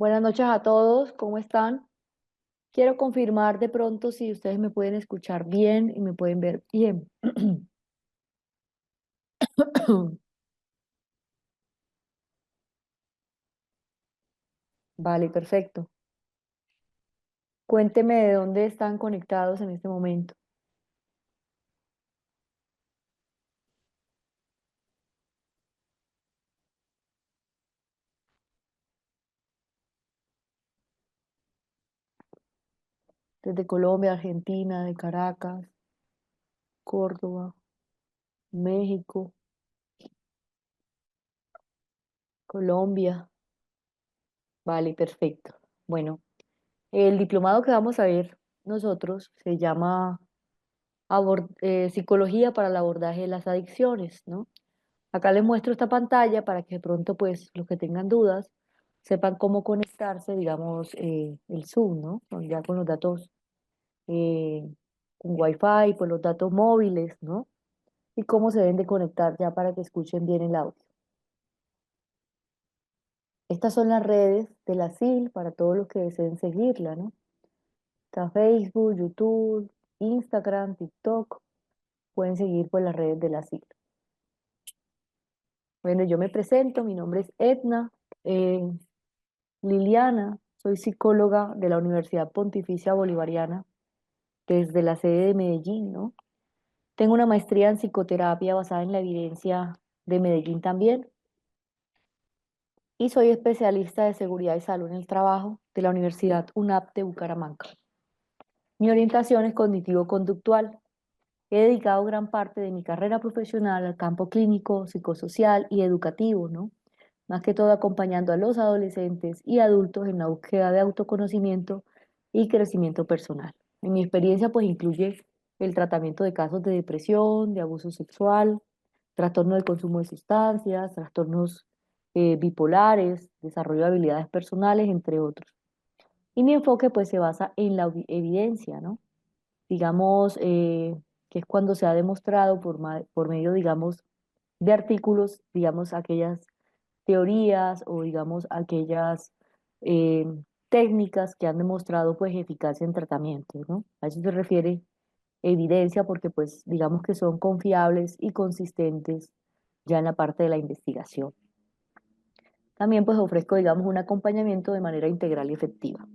Buenas noches a todos, ¿cómo están? Quiero confirmar de pronto si ustedes me pueden escuchar bien y me pueden ver bien. Vale, perfecto. Cuénteme de dónde están conectados en este momento. Desde Colombia, Argentina, de Caracas, Córdoba, México, Colombia. Vale, perfecto. Bueno, el diplomado que vamos a ver nosotros se llama Psicología para el abordaje de las adicciones, ¿no? Acá les muestro esta pantalla para que de pronto, pues, los que tengan dudas sepan cómo conectarse, digamos, el Zoom, ¿no? Ya con los datos, eh, con Wi-Fi, pues los datos móviles, ¿no? Y cómo se deben de conectar ya para que escuchen bien el audio. Estas son las redes de la SIL para todos los que deseen seguirla, ¿no? Está Facebook, YouTube, Instagram, TikTok. Pueden seguir pues las redes de la SIL. Bueno, yo me presento, mi nombre es Edna. eh, Liliana, soy psicóloga de la Universidad Pontificia Bolivariana desde la sede de Medellín, ¿no? Tengo una maestría en psicoterapia basada en la evidencia de Medellín también y soy especialista de seguridad y salud en el trabajo de la Universidad UNAP de Bucaramanga. Mi orientación es cognitivo-conductual. He dedicado gran parte de mi carrera profesional al campo clínico, psicosocial y educativo, ¿no? Más que todo acompañando a los adolescentes y adultos en la búsqueda de autoconocimiento y crecimiento personal. En mi experiencia, pues incluye el tratamiento de casos de depresión, de abuso sexual, trastorno del consumo de sustancias, trastornos bipolares, desarrollo de habilidades personales, entre otros. Y mi enfoque, pues, se basa en la evidencia, ¿no? Digamos, que es cuando se ha demostrado por medio, digamos, de artículos, digamos, aquellas teorías o, digamos, aquellas eh, técnicas que han demostrado, pues, eficacia en tratamientos, ¿no? A eso se refiere evidencia porque, pues, digamos que son confiables y consistentes ya en la parte de la investigación. También, pues, ofrezco, digamos, un acompañamiento de manera integral y efectiva.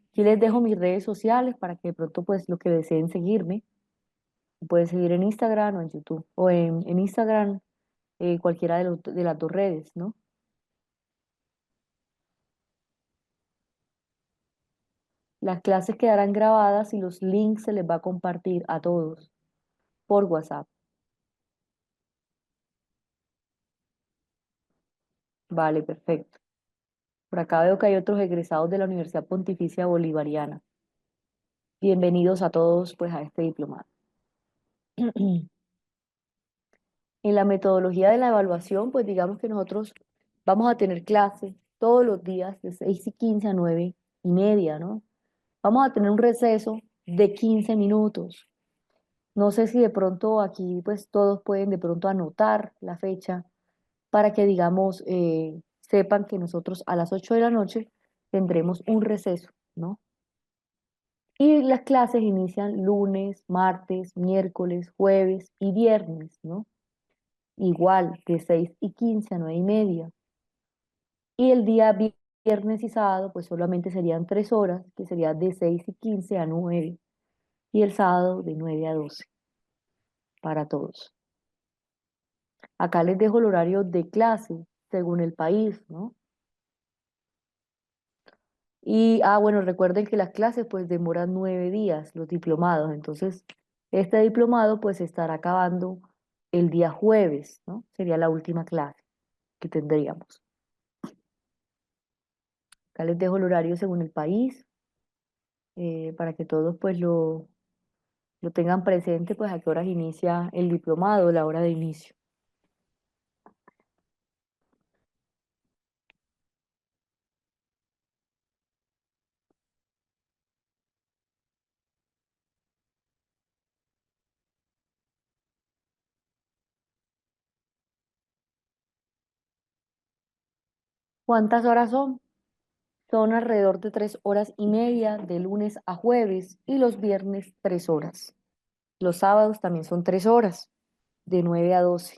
Aquí les dejo mis redes sociales para que de pronto, pues, los que deseen seguirme, pueden seguir en Instagram o en YouTube, o en Instagram, cualquiera de las dos redes, ¿no? Las clases quedarán grabadas y los links se les va a compartir a todos por WhatsApp. Vale, perfecto. Por acá veo que hay otros egresados de la Universidad Pontificia Bolivariana. Bienvenidos a todos, pues, a este diplomado. En la metodología de la evaluación, pues digamos que nosotros vamos a tener clases todos los días de 6:15 a 9:30, ¿no? Vamos a tener un receso de 15 minutos. No sé si de pronto aquí pues todos pueden de pronto anotar la fecha para que digamos sepan que nosotros a las 8 de la noche tendremos un receso, ¿no? Y las clases inician lunes, martes, miércoles, jueves y viernes, ¿no? Igual de 6:15 a 9:30. Y el día viernes y sábado pues solamente serían 3 horas, que sería de 6:15 a 9. Y el sábado de 9 a 12 para todos. Acá les dejo el horario de clase según el país, ¿no? Y, bueno, recuerden que las clases pues demoran 9 días, los diplomados. Entonces, este diplomado pues se estará acabando el día jueves, ¿no? Sería la última clase que tendríamos. Acá les dejo el horario según el país, para que todos pues lo tengan presente, pues a qué horas inicia el diplomado, la hora de inicio. ¿Cuántas horas son? Son alrededor de 3 horas y media de lunes a jueves y los viernes 3 horas. Los sábados también son 3 horas, de 9 a 12.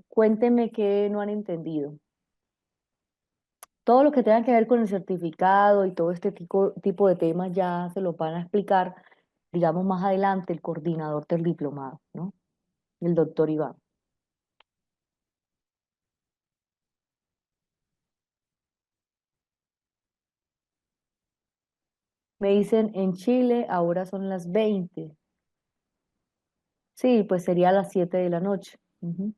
Cuéntenme qué no han entendido. Todo lo que tenga que ver con el certificado y todo este tipo de temas ya se lo van a explicar, digamos, más adelante el coordinador del diplomado, ¿no? El doctor Iván. Me dicen en Chile ahora son las 20. Sí, pues sería a las 7 de la noche. Ujú.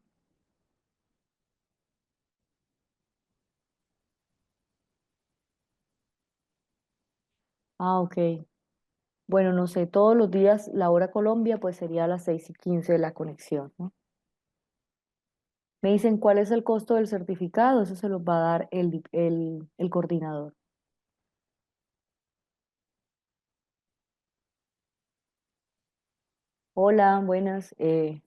Ah, ok. Bueno, no sé, todos los días la hora Colombia pues sería a las 6:15 de la conexión, ¿no? Me dicen cuál es el costo del certificado, eso se los va a dar el coordinador. Hola, buenas. Me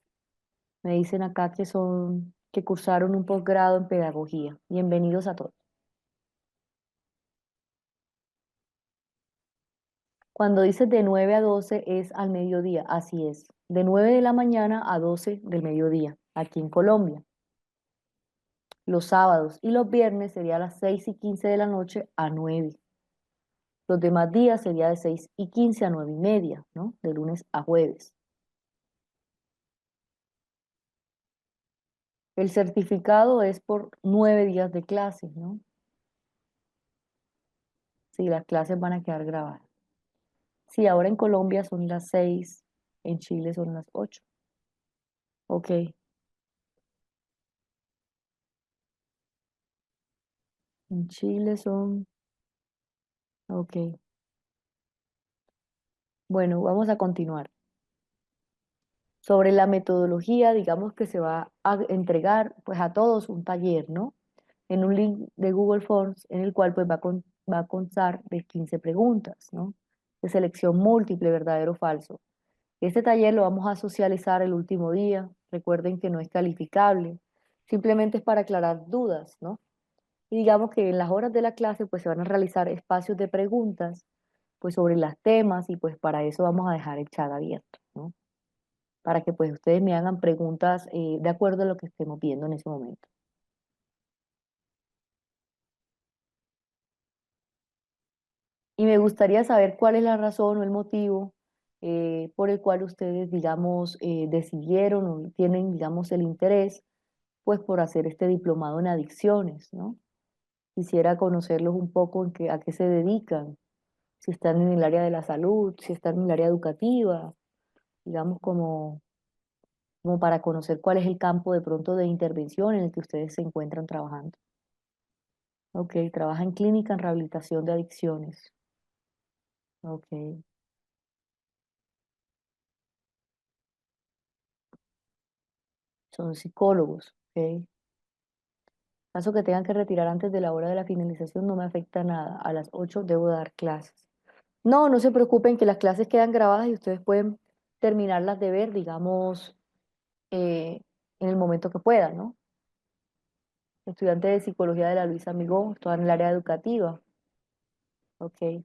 dicen acá que cursaron un posgrado en pedagogía. Bienvenidos a todos. Cuando dices de 9 a 12 es al mediodía, así es. De 9 de la mañana a 12 del mediodía, aquí en Colombia. Los sábados y los viernes sería a las 6:15 de la noche a 9. Los demás días sería de 6:15 a 9:30, ¿no? De lunes a jueves. El certificado es por 9 días de clases, ¿no? Sí, las clases van a quedar grabadas. Sí, ahora en Colombia son las 6, en Chile son las 8. Ok, en Chile son, ok. Bueno, vamos a continuar. Sobre la metodología, digamos que se va a entregar pues a todos un taller, ¿no? En un link de Google Forms en el cual pues va a constar de 15 preguntas, ¿no? De selección múltiple, verdadero o falso. Este taller lo vamos a socializar el último día. Recuerden que no es calificable, simplemente es para aclarar dudas, ¿no? Y digamos que en las horas de la clase pues se van a realizar espacios de preguntas pues sobre los temas y pues para eso vamos a dejar el chat abierto, ¿no? Para que pues ustedes me hagan preguntas de acuerdo a lo que estemos viendo en ese momento. Y me gustaría saber cuál es la razón o el motivo por el cual ustedes, digamos, decidieron o tienen, digamos, el interés pues por hacer este diplomado en adicciones, ¿no? Quisiera conocerlos un poco a qué se dedican, si están en el área de la salud, si están en el área educativa, digamos como para conocer cuál es el campo de pronto de intervención en el que ustedes se encuentran trabajando. Ok, trabaja en clínica en rehabilitación de adicciones. Ok, son psicólogos. Ok. Caso que tengan que retirar antes de la hora de la finalización no me afecta nada. A las 8 debo dar clases. No, no se preocupen que las clases quedan grabadas y ustedes pueden terminarlas de ver, digamos, eh, en el momento que puedan, ¿no? Estudiante de psicología de la Luisa Amigó, toda en el área educativa. Ok.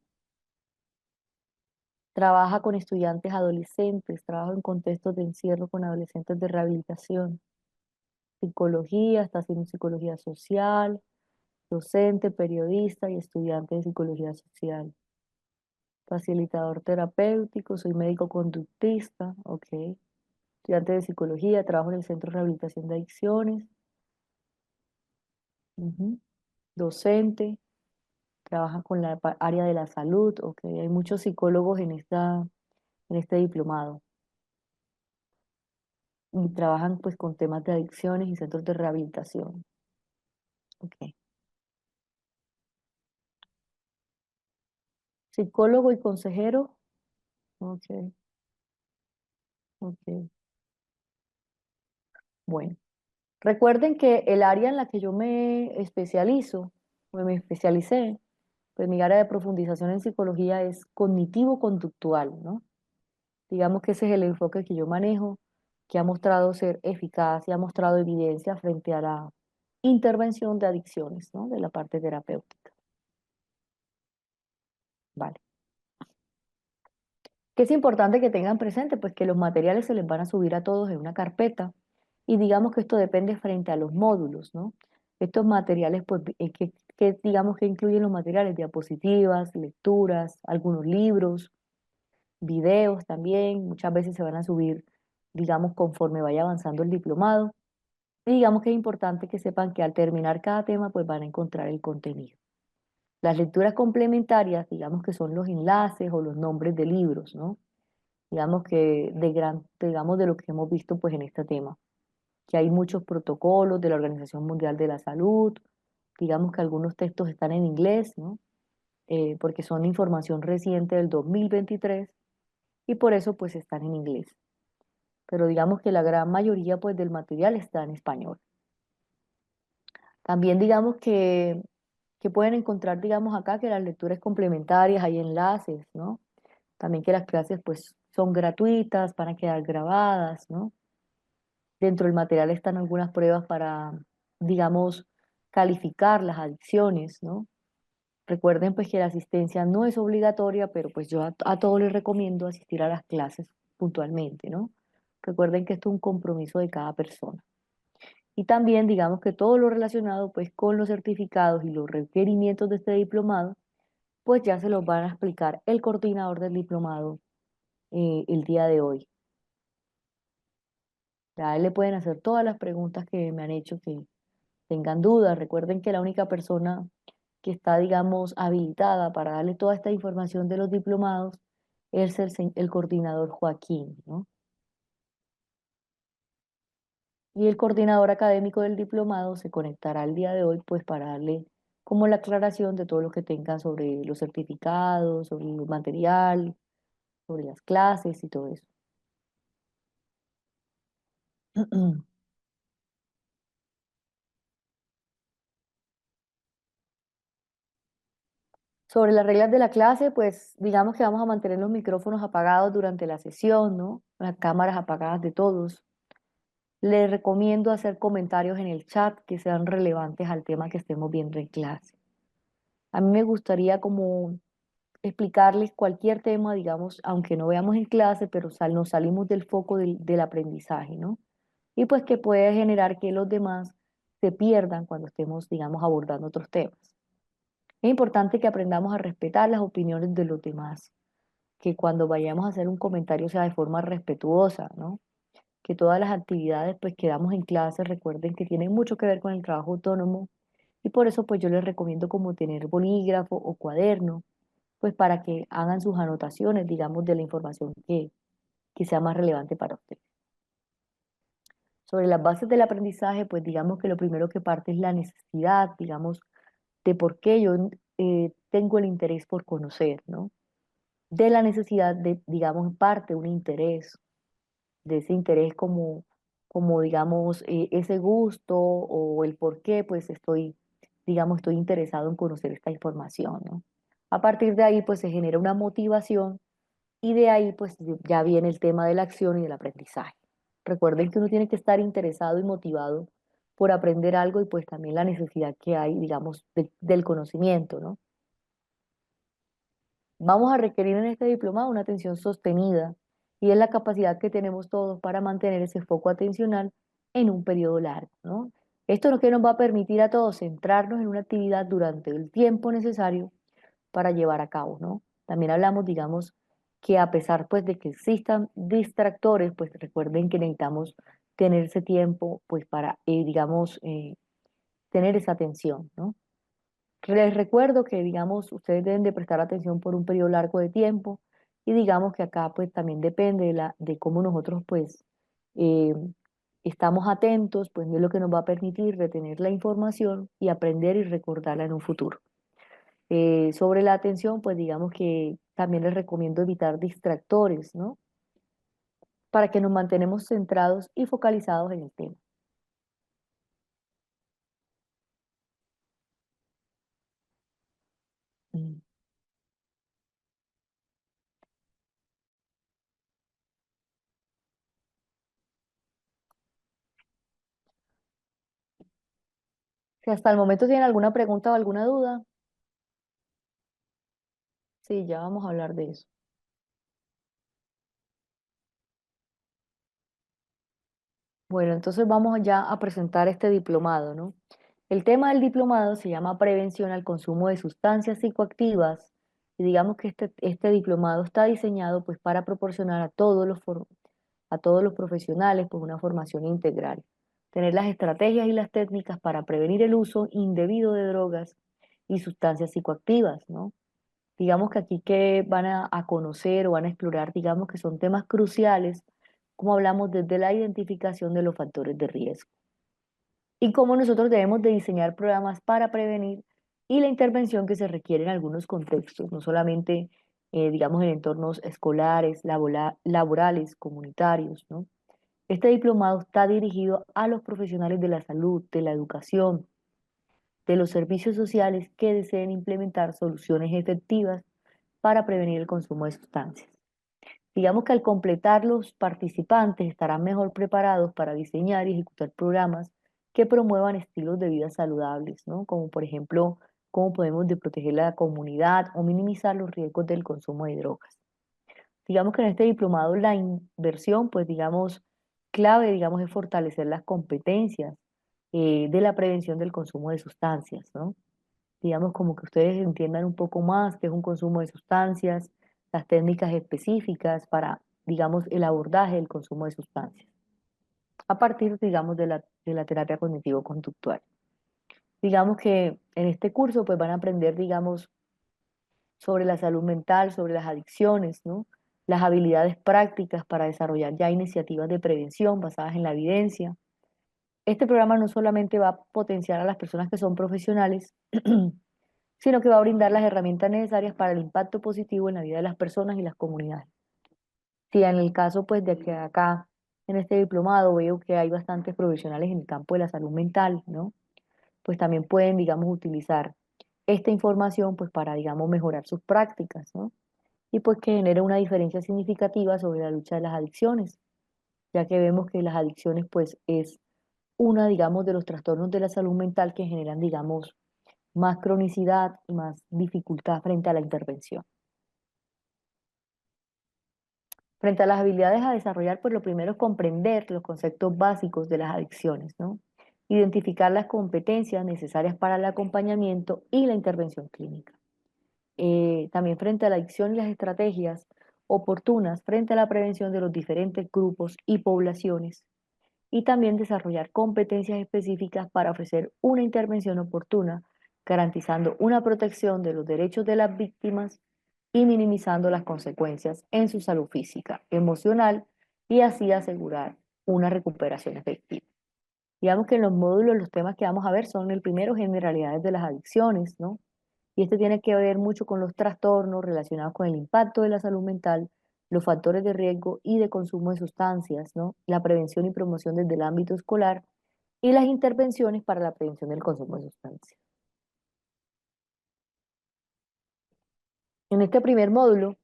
Trabaja con estudiantes adolescentes, trabaja en contextos de encierro con adolescentes de rehabilitación. Psicología, está haciendo psicología social, docente, periodista y estudiante de psicología social. Facilitador terapéutico, soy médico conductista, ok. Estudiante de psicología, trabajo en el Centro de Rehabilitación de Adicciones. Ujú. Docente, trabaja con la área de la salud, ok. Hay muchos psicólogos en este diplomado y trabajan pues con temas de adicciones y centros de rehabilitación, ok. Psicólogo y consejero, ok, ok. Bueno, recuerden que el área en la que yo me especializo, o me especialicé, pues mi área de profundización en psicología es cognitivo-conductual, ¿no? Digamos que ese es el enfoque que yo manejo, que ha mostrado ser eficaz y ha mostrado evidencia frente a intervención de adicciones, ¿no? De la parte terapéutica. Vale. ¿Qué es importante que tengan presente? Pues que los materiales se les van a subir a todos en una carpeta y digamos que esto depende frente a los módulos, ¿no? Estos materiales, pues, que digamos que incluyen los materiales, diapositivas, lecturas, algunos libros, videos también, muchas veces se van a subir, digamos, conforme vaya avanzando el diplomado. Y digamos que es importante que sepan que al terminar cada tema, pues van a encontrar el contenido. Las lecturas complementarias, digamos que son los enlaces o los nombres de libros, ¿no? Digamos que digamos de lo que hemos visto pues en este tema, que hay muchos protocolos de la Organización Mundial de la Salud, digamos que algunos textos están en inglés, ¿no? Porque son información reciente del 2023 y por eso pues están en inglés. Pero digamos que la gran mayoría pues del material está en español. También digamos que pueden encontrar, digamos acá, que las lecturas complementarias, hay enlaces, ¿no? También que las clases pues son gratuitas, van a quedar grabadas, ¿no? Dentro del material están algunas pruebas para, digamos, calificar las adicciones, ¿no? Recuerden pues que la asistencia no es obligatoria, pero pues yo a todos les recomiendo asistir a las clases puntualmente, ¿no? Recuerden que esto es un compromiso de cada persona. Y también digamos que todo lo relacionado pues con los certificados y los requerimientos de este diplomado, pues ya se los van a explicar el coordinador del diplomado el día de hoy. A él le pueden hacer todas las preguntas que me han hecho que tengan dudas. Recuerden que la única persona que está, digamos, habilitada para darle toda esta información de los diplomados es el coordinador Joaquín, ¿no? Y el coordinador académico del diplomado se conectará el día de hoy, pues para darle como la aclaración de todo lo que tenga sobre los certificados, sobre el material, sobre las clases y todo eso. Sobre las reglas de la clase, pues digamos que vamos a mantener los micrófonos apagados durante la sesión, ¿no? Las cámaras apagadas de todos. Les recomiendo hacer comentarios en el chat que sean relevantes al tema que estemos viendo en clase. A mí me gustaría como explicarles cualquier tema, digamos, aunque no veamos en clase, pero nos salimos del foco del aprendizaje, ¿no? Y pues que puede generar que los demás se pierdan cuando estemos, digamos, abordando otros temas. Es importante que aprendamos a respetar las opiniones de los demás, que cuando vayamos a hacer un comentario sea de forma respetuosa, ¿no? Que todas las actividades pues que damos en clase recuerden que tienen mucho que ver con el trabajo autónomo y por eso pues yo les recomiendo como tener bolígrafo o cuaderno pues para que hagan sus anotaciones, digamos, de la información que sea más relevante para ustedes. Sobre las bases del aprendizaje, pues digamos que lo primero que parte es la necesidad, digamos, de por qué yo tengo el interés por conocer, ¿no? De la necesidad de, digamos, parte un interés, de ese interés como digamos, ese gusto o el por qué, pues estoy, digamos, estoy interesado en conocer esta información, ¿no? A partir de ahí, pues se genera una motivación y de ahí, pues ya viene el tema de la acción y del aprendizaje. Recuerden que uno tiene que estar interesado y motivado por aprender algo y pues también la necesidad que hay, digamos, del conocimiento, ¿no? Vamos a requerir en este diplomado una atención sostenida y es la capacidad que tenemos todos para mantener ese foco atencional en un periodo largo, ¿no? Esto es lo que nos va a permitir a todos centrarnos en una actividad durante el tiempo necesario para llevar a cabo, ¿no? También hablamos, digamos, que a pesar pues de que existan distractores, pues recuerden que necesitamos tener ese tiempo pues para, digamos, tener esa atención, ¿no? Les recuerdo que, digamos, ustedes deben de prestar atención por un periodo largo de tiempo y digamos que acá pues también depende de cómo nosotros pues eh, estamos atentos, pues es lo que nos va a permitir retener la información y aprender y recordarla en un futuro. Sobre la atención, pues digamos que también les recomiendo evitar distractores, ¿no? Para que nos mantenemos centrados y focalizados en el tema. Mm. Si hasta el momento tienen alguna pregunta o alguna duda, sí, ya vamos a hablar de eso. Bueno, entonces vamos ya a presentar este diplomado, ¿no? El tema del diplomado se llama Prevención al consumo de sustancias psicoactivas y digamos que este diplomado está diseñado pues para proporcionar a todos los profesionales pues una formación integral, tener las estrategias y las técnicas para prevenir el uso indebido de drogas y sustancias psicoactivas, ¿no? Digamos que aquí que van a conocer o van a explorar, digamos que son temas cruciales, como hablamos desde la identificación de los factores de riesgo y cómo nosotros debemos de diseñar programas para prevenir y la intervención que se requiere en algunos contextos, no solamente, digamos, en entornos escolares, laborales, comunitarios, ¿no? Este diplomado está dirigido a los profesionales de la salud, de la educación, de los servicios sociales que deseen implementar soluciones efectivas para prevenir el consumo de sustancias. Digamos que al completar, los participantes estarán mejor preparados para diseñar y ejecutar programas que promuevan estilos de vida saludables, ¿no? Como por ejemplo, cómo podemos de proteger la comunidad o minimizar los riesgos del consumo de drogas. Digamos que en este diplomado la inversión, pues digamos, clave, digamos, es fortalecer las competencias de la prevención del consumo de sustancias, ¿no? Digamos, como que ustedes entiendan un poco más qué es un consumo de sustancias, las técnicas específicas para, digamos, el abordaje del consumo de sustancias, a partir, digamos, de la terapia cognitivo-conductual. Digamos que en este curso, pues van a aprender, digamos, sobre la salud mental, sobre las adicciones, ¿no? Las habilidades prácticas para desarrollar ya iniciativas de prevención basadas en la evidencia. Este programa no solamente va a potenciar a las personas que son profesionales, sino que va a brindar las herramientas necesarias para el impacto positivo en la vida de las personas y las comunidades. Si en el caso pues de que acá en este diplomado veo que hay bastantes profesionales en el campo de la salud mental, ¿no? Pues también pueden, digamos, utilizar esta información pues para, digamos, mejorar sus prácticas, ¿no? Y pues que genere una diferencia significativa sobre la lucha de las adicciones, ya que vemos que las adicciones pues es una, digamos, de los trastornos de la salud mental que generan, digamos, más cronicidad y más dificultad frente a la intervención. Frente a las habilidades a desarrollar, pues lo primero es comprender los conceptos básicos de las adicciones, ¿no? Identificar las competencias necesarias para el acompañamiento y la intervención clínica. También frente a la adicción y las estrategias oportunas frente a la prevención de los diferentes grupos y poblaciones. Y también desarrollar competencias específicas para ofrecer una intervención oportuna, garantizando una protección de los derechos de las víctimas y minimizando las consecuencias en su salud física, emocional y así asegurar una recuperación efectiva. Digamos que en los módulos los temas que vamos a ver son el primero, generalidades de las adicciones, ¿no? Y este tiene que ver mucho con los trastornos relacionados con el impacto de la salud mental, los factores de riesgo y de consumo de sustancias, ¿no? La prevención y promoción desde el ámbito escolar y las intervenciones para la prevención del consumo de sustancias. En este primer módulo,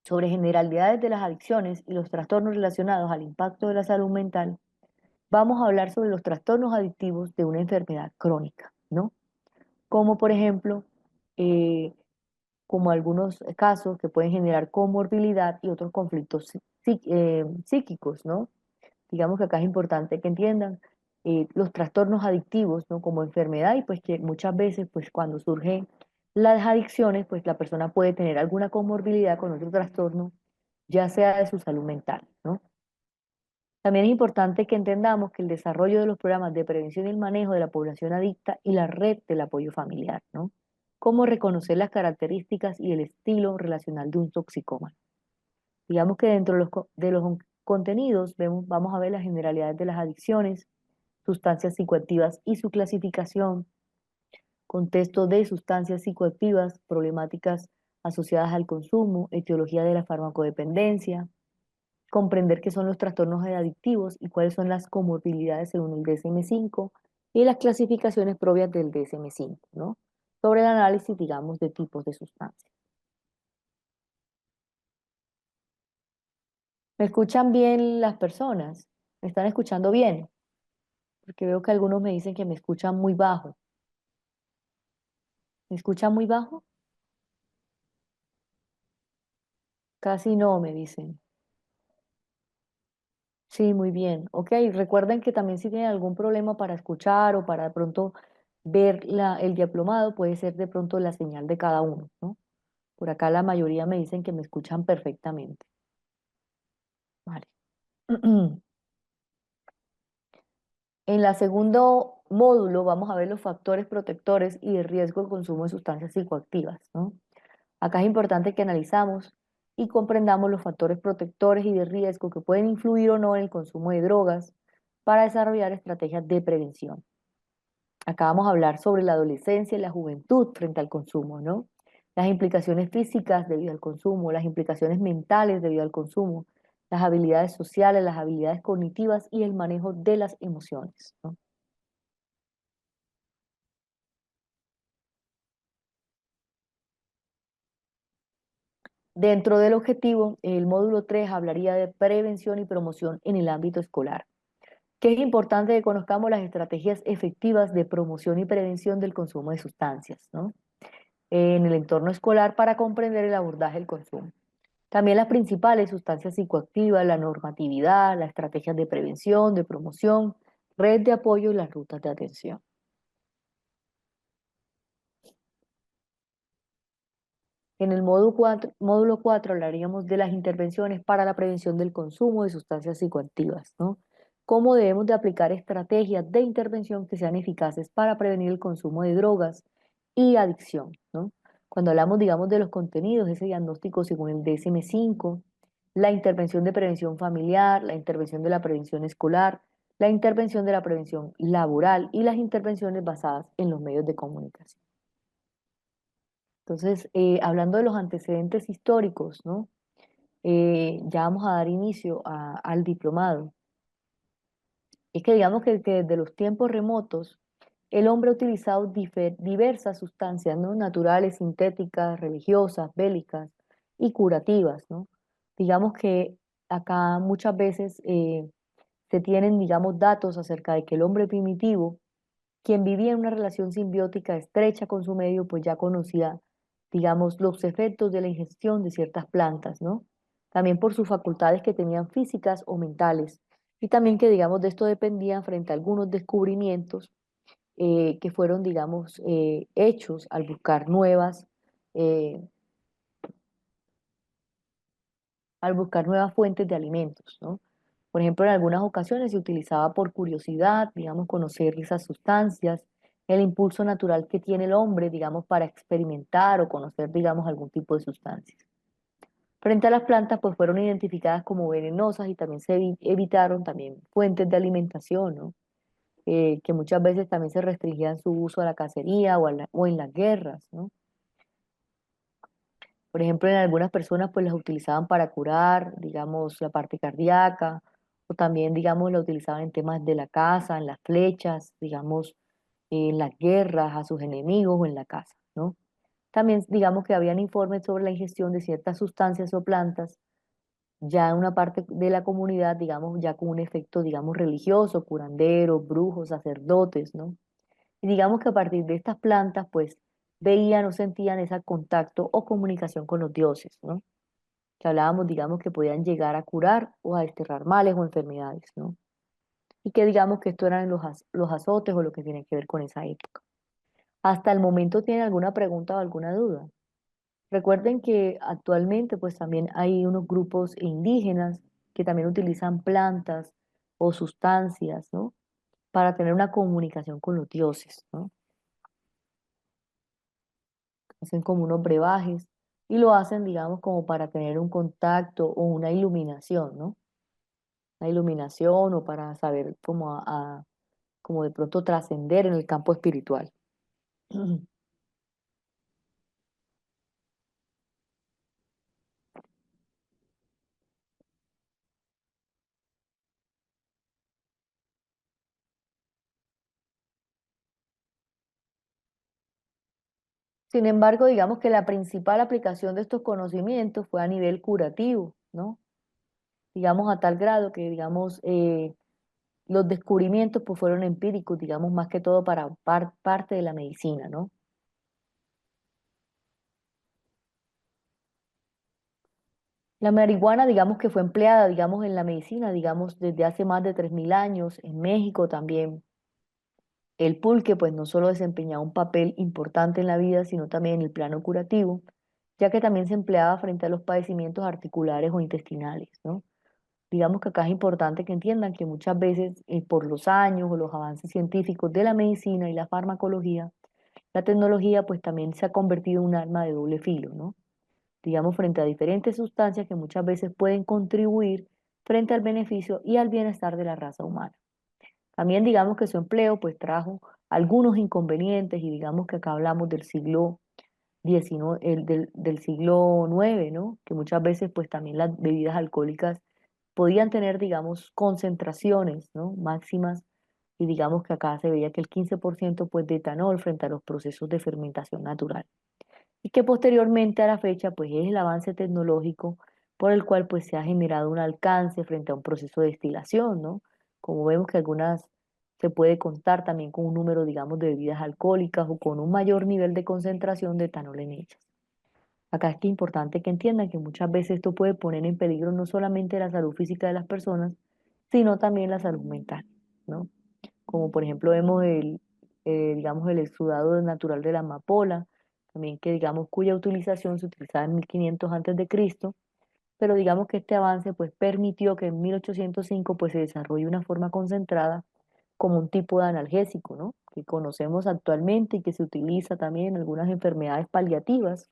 sobre generalidades de las adicciones y los trastornos relacionados al impacto de la salud mental, vamos a hablar sobre los trastornos adictivos de una enfermedad crónica, ¿no? Como por ejemplo, eh, como algunos casos que pueden generar comorbilidad y otros conflictos psíquicos, ¿no? Digamos que acá es importante que entiendan los trastornos adictivos, ¿no? Como enfermedad y pues que muchas veces, pues cuando surgen las adicciones, pues la persona puede tener alguna comorbilidad con otro trastorno, ya sea de su salud mental, ¿no? También es importante que entendamos que el desarrollo de los programas de prevención y el manejo de la población adicta y la red del apoyo familiar, ¿no? Cómo reconocer las características y el estilo relacional de un toxicómano. Digamos que dentro de los contenidos vamos a ver las generalidades de las adicciones, sustancias psicoactivas y su clasificación, contexto de sustancias psicoactivas, problemáticas asociadas al consumo, etiología de la farmacodependencia, comprender qué son los trastornos adictivos y cuáles son las comorbilidades según el DSM-5 y las clasificaciones propias del DSM-5, ¿no? Sobre el análisis, digamos, de tipos de sustancias. ¿Me escuchan bien las personas? ¿Me están escuchando bien? porque veo que algunos me dicen que me escuchan muy bajo. ¿Me escuchan muy bajo? Casi no, me dicen. Sí, muy bien. Ok, recuerden que también si tienen algún problema para escuchar o para de pronto ver el diplomado, puede ser de pronto la señal de cada uno, ¿no? Por acá la mayoría me dicen que me escuchan perfectamente. Vale. En el segundo módulo vamos a ver los factores protectores y de riesgo del consumo de sustancias psicoactivas, ¿no? Acá es importante que analizamos y comprendamos los factores protectores y de riesgo que pueden influir o no en el consumo de drogas para desarrollar estrategias de prevención. Acá vamos a hablar sobre la adolescencia y la juventud frente al consumo, ¿no? Las implicaciones físicas debido al consumo, las implicaciones mentales debido al consumo, las habilidades sociales, las habilidades cognitivas y el manejo de las emociones, ¿no? Dentro del objetivo, el módulo 3 hablaría de prevención y promoción en el ámbito escolar, que es importante que conozcamos las estrategias efectivas de promoción y prevención del consumo de sustancias, ¿no? En el entorno escolar para comprender el abordaje del consumo. También las principales sustancias psicoactivas, la normatividad, las estrategias de prevención, de promoción, red de apoyo y las rutas de atención. En el módulo 4 hablaríamos de las intervenciones para la prevención del consumo de sustancias psicoactivas, ¿no? Cómo debemos de aplicar estrategias de intervención que sean eficaces para prevenir el consumo de drogas y adicción, ¿no? Cuando hablamos, digamos, de los contenidos, ese diagnóstico según el DSM-5, la intervención de prevención familiar, la intervención de la prevención escolar, la intervención de la prevención laboral y las intervenciones basadas en los medios de comunicación. Entonces, hablando de los antecedentes históricos, ¿no? Ya vamos a dar inicio al diplomado. Es que digamos que desde los tiempos remotos, el hombre ha utilizado diversas sustancias, ¿no? Naturales, sintéticas, religiosas, bélicas y curativas, ¿no? Digamos que acá muchas veces se tienen, digamos, datos acerca de que el hombre primitivo, quien vivía en una relación simbiótica estrecha con su medio, pues ya conocía, digamos, los efectos de la ingestión de ciertas plantas, ¿no? También por sus facultades que tenían físicas o mentales. Y también que, digamos, de esto dependían frente a algunos descubrimientos que fueron, digamos, hechos eh, al buscar nuevas fuentes de alimentos, ¿no? Por ejemplo, en algunas ocasiones se utilizaba por curiosidad, digamos, conocer esas sustancias, el impulso natural que tiene el hombre, digamos, para experimentar o conocer, digamos, algún tipo de sustancias. Frente a las plantas, pues fueron identificadas como venenosas y también se evitaron también fuentes de alimentación, ¿no? Que muchas veces también se restringían su uso a la cacería o en las guerras, ¿no? Por ejemplo, en algunas personas pues las utilizaban para curar, digamos, la parte cardíaca, o también, digamos, la utilizaban en temas de la caza, en las flechas, digamos, en las guerras a sus enemigos o en la caza, ¿no? También, digamos, que habían informes sobre la ingestión de ciertas sustancias o plantas, ya en una parte de la comunidad, digamos, ya con un efecto, digamos, religioso, curanderos, brujos, sacerdotes, ¿no? Y digamos que a partir de estas plantas, pues, veían o sentían ese contacto o comunicación con los dioses, ¿no? Que hablábamos, digamos, que podían llegar a curar o a desterrar males o enfermedades, ¿no? Y que digamos que esto eran los azotes o lo que tiene que ver con esa época. Hasta el momento, ¿tienen alguna pregunta o alguna duda? Recuerden que actualmente pues también hay unos grupos indígenas que también utilizan plantas o sustancias, ¿no? Para tener una comunicación con los dioses, ¿no? Hacen como unos brebajes y lo hacen, digamos, como para tener un contacto o una iluminación, ¿no? Una iluminación o para saber cómo como de pronto trascender en el campo espiritual. Sin embargo, digamos que la principal aplicación de estos conocimientos fue a nivel curativo, ¿no? Digamos a tal grado que, digamos, los descubrimientos pues fueron empíricos, digamos, más que todo para parte de la medicina, ¿no? La marihuana, digamos que fue empleada, digamos, en la medicina, digamos, desde hace más de 3000 años, en México también. El pulque, pues, no solo desempeñaba un papel importante en la vida, sino también en el plano curativo, ya que también se empleaba frente a los padecimientos articulares o intestinales, ¿no? Digamos que acá es importante que entiendan que muchas veces, por los años o los avances científicos de la medicina y la farmacología, la tecnología, pues, también se ha convertido en un arma de doble filo, ¿no? Digamos, frente a diferentes sustancias que muchas veces pueden contribuir frente al beneficio y al bienestar de la raza humana. También digamos que su empleo pues trajo algunos inconvenientes y digamos que acá hablamos del siglo XIX, del siglo IX, ¿no? Que muchas veces pues también las bebidas alcohólicas podían tener, digamos, concentraciones, ¿no? Máximas y digamos que acá se veía que el 15% pues de etanol frente a los procesos de fermentación natural y que posteriormente a la fecha pues es el avance tecnológico por el cual pues se ha generado un alcance frente a un proceso de destilación, ¿no? Como vemos que algunas se puede contar también con un número, digamos, de bebidas alcohólicas o con un mayor nivel de concentración de etanol en ellas. Acá es que es importante que entiendan que muchas veces esto puede poner en peligro no solamente la salud física de las personas, sino también la salud mental, ¿no? Como por ejemplo vemos digamos, el exudado natural de la amapola, también que digamos cuya utilización se utilizaba en 1500 antes de Cristo, pero digamos que este avance pues permitió que en 1805 pues se desarrolle una forma concentrada como un tipo de analgésico, ¿no? Que conocemos actualmente y que se utiliza también en algunas enfermedades paliativas,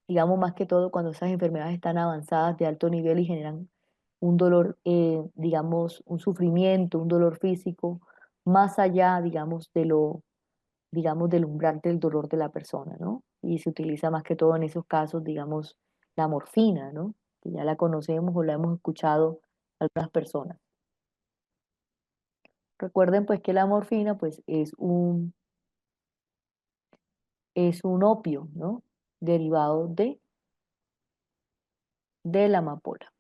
digamos más que todo cuando esas enfermedades están avanzadas de alto nivel y generan un dolor, digamos, un sufrimiento, un dolor físico, más allá, digamos, del umbral del dolor de la persona, ¿no? Y se utiliza más que todo en esos casos, digamos, la morfina, ¿no? Que ya la conocemos o la hemos escuchado algunas personas. Recuerden pues que la morfina pues es un opio, ¿no? Derivado de la amapola.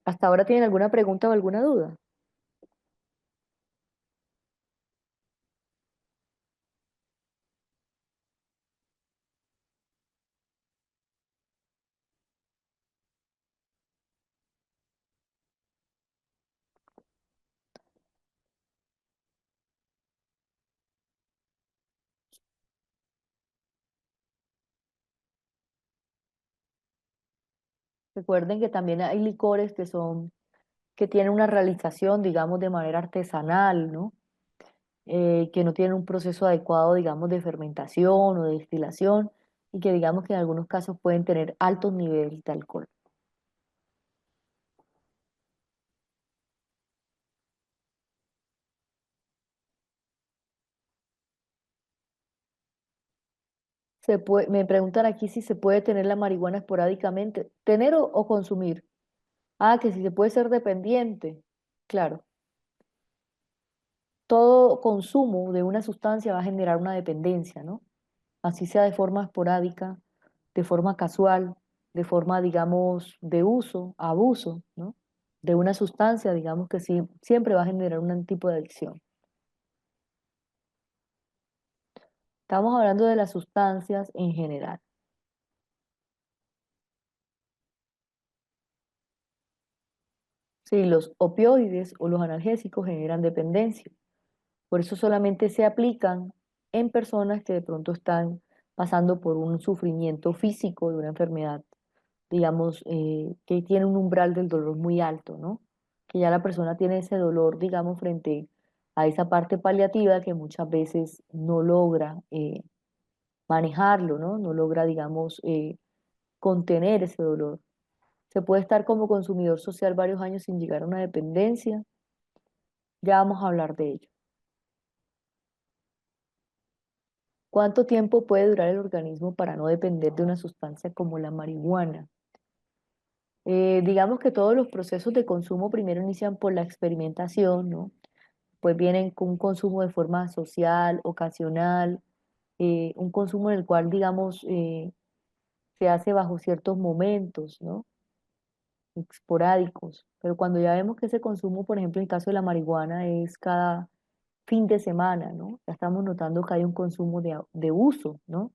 ¿Hasta ahora tienen alguna pregunta o alguna duda? Recuerden que también hay licores que tienen una realización, digamos, de manera artesanal, ¿no? Que no tienen un proceso adecuado, digamos, de fermentación o de destilación y que digamos que en algunos casos pueden tener altos niveles de alcohol. Me preguntan aquí si se puede tener la marihuana esporádicamente, tener o consumir. Ah, que si se puede ser dependiente. Claro, todo consumo de una sustancia va a generar una dependencia, ¿no? Así sea de forma esporádica, de forma casual, de forma, digamos, de uso, abuso, ¿no? De una sustancia, digamos que sí, siempre va a generar un tipo de adicción. Estamos hablando de las sustancias en general. Sí, los opioides o los analgésicos generan dependencia. Por eso solamente se aplican en personas que de pronto están pasando por un sufrimiento físico de una enfermedad, digamos, que tiene un umbral del dolor muy alto, ¿no? Que ya la persona tiene ese dolor, digamos, frente a esa parte paliativa que muchas veces no logra manejarlo, ¿no? No logra, digamos, contener ese dolor. Se puede estar como consumidor social varios años sin llegar a una dependencia. Ya vamos a hablar de ello. ¿Cuánto tiempo puede durar el organismo para no depender de una sustancia como la marihuana? Digamos que todos los procesos de consumo primero inician por la experimentación, ¿no? Pues vienen con un consumo de forma social, ocasional, un consumo en el cual, digamos, se hace bajo ciertos momentos, ¿no? esporádicos, pero cuando ya vemos que ese consumo, por ejemplo, en el caso de la marihuana, es cada fin de semana, ¿no? Ya estamos notando que hay un consumo de uso, ¿no?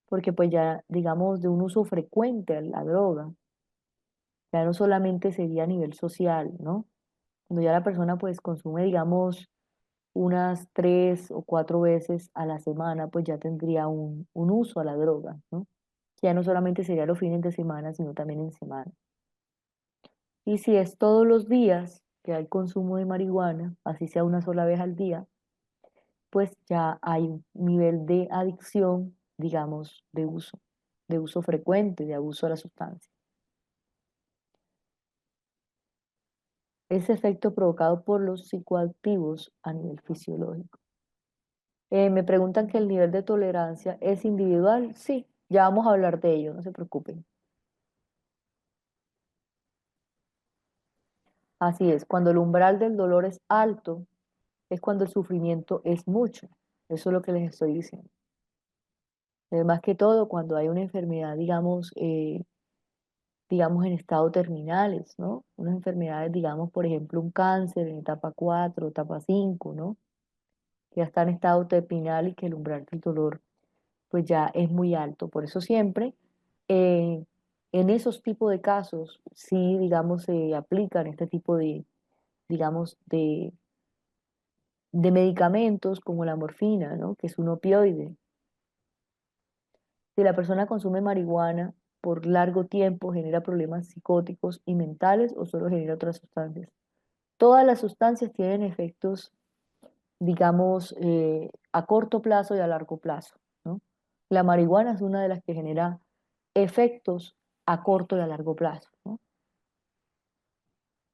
Porque pues ya, digamos, de un uso frecuente a la droga, ya no solamente sería a nivel social, ¿no? Cuando ya la persona pues consume, digamos, unas 3 o 4 veces a la semana, pues ya tendría un uso a la droga, ¿no? Ya no solamente sería los fines de semana, sino también en semana. Y si es todos los días que hay consumo de marihuana, así sea una sola vez al día, pues ya hay un nivel de adicción, digamos, de uso frecuente, de abuso a la sustancia. Ese efecto provocado por los psicoactivos a nivel fisiológico. Me preguntan que el nivel de tolerancia es individual. Sí, ya vamos a hablar de ello, no se preocupen. Así es, cuando el umbral del dolor es alto, es cuando el sufrimiento es mucho. Eso es lo que les estoy diciendo. Más que todo, cuando hay una enfermedad, digamos en estado terminales, ¿no? Unas enfermedades, digamos, por ejemplo, un cáncer en etapa 4, etapa 5, ¿no? Que ya está en estado terminal y que el umbral del dolor, pues ya es muy alto. Por eso siempre, eh, en esos tipos de casos, sí, digamos, se aplican este tipo de, digamos, de medicamentos como la morfina, ¿no? Que es un opioide. Si la persona consume marihuana por largo tiempo, genera problemas psicóticos y mentales o solo genera otras sustancias. Todas las sustancias tienen efectos, digamos, a corto plazo y a largo plazo, ¿no? La marihuana es una de las que genera efectos a corto y a largo plazo, ¿no?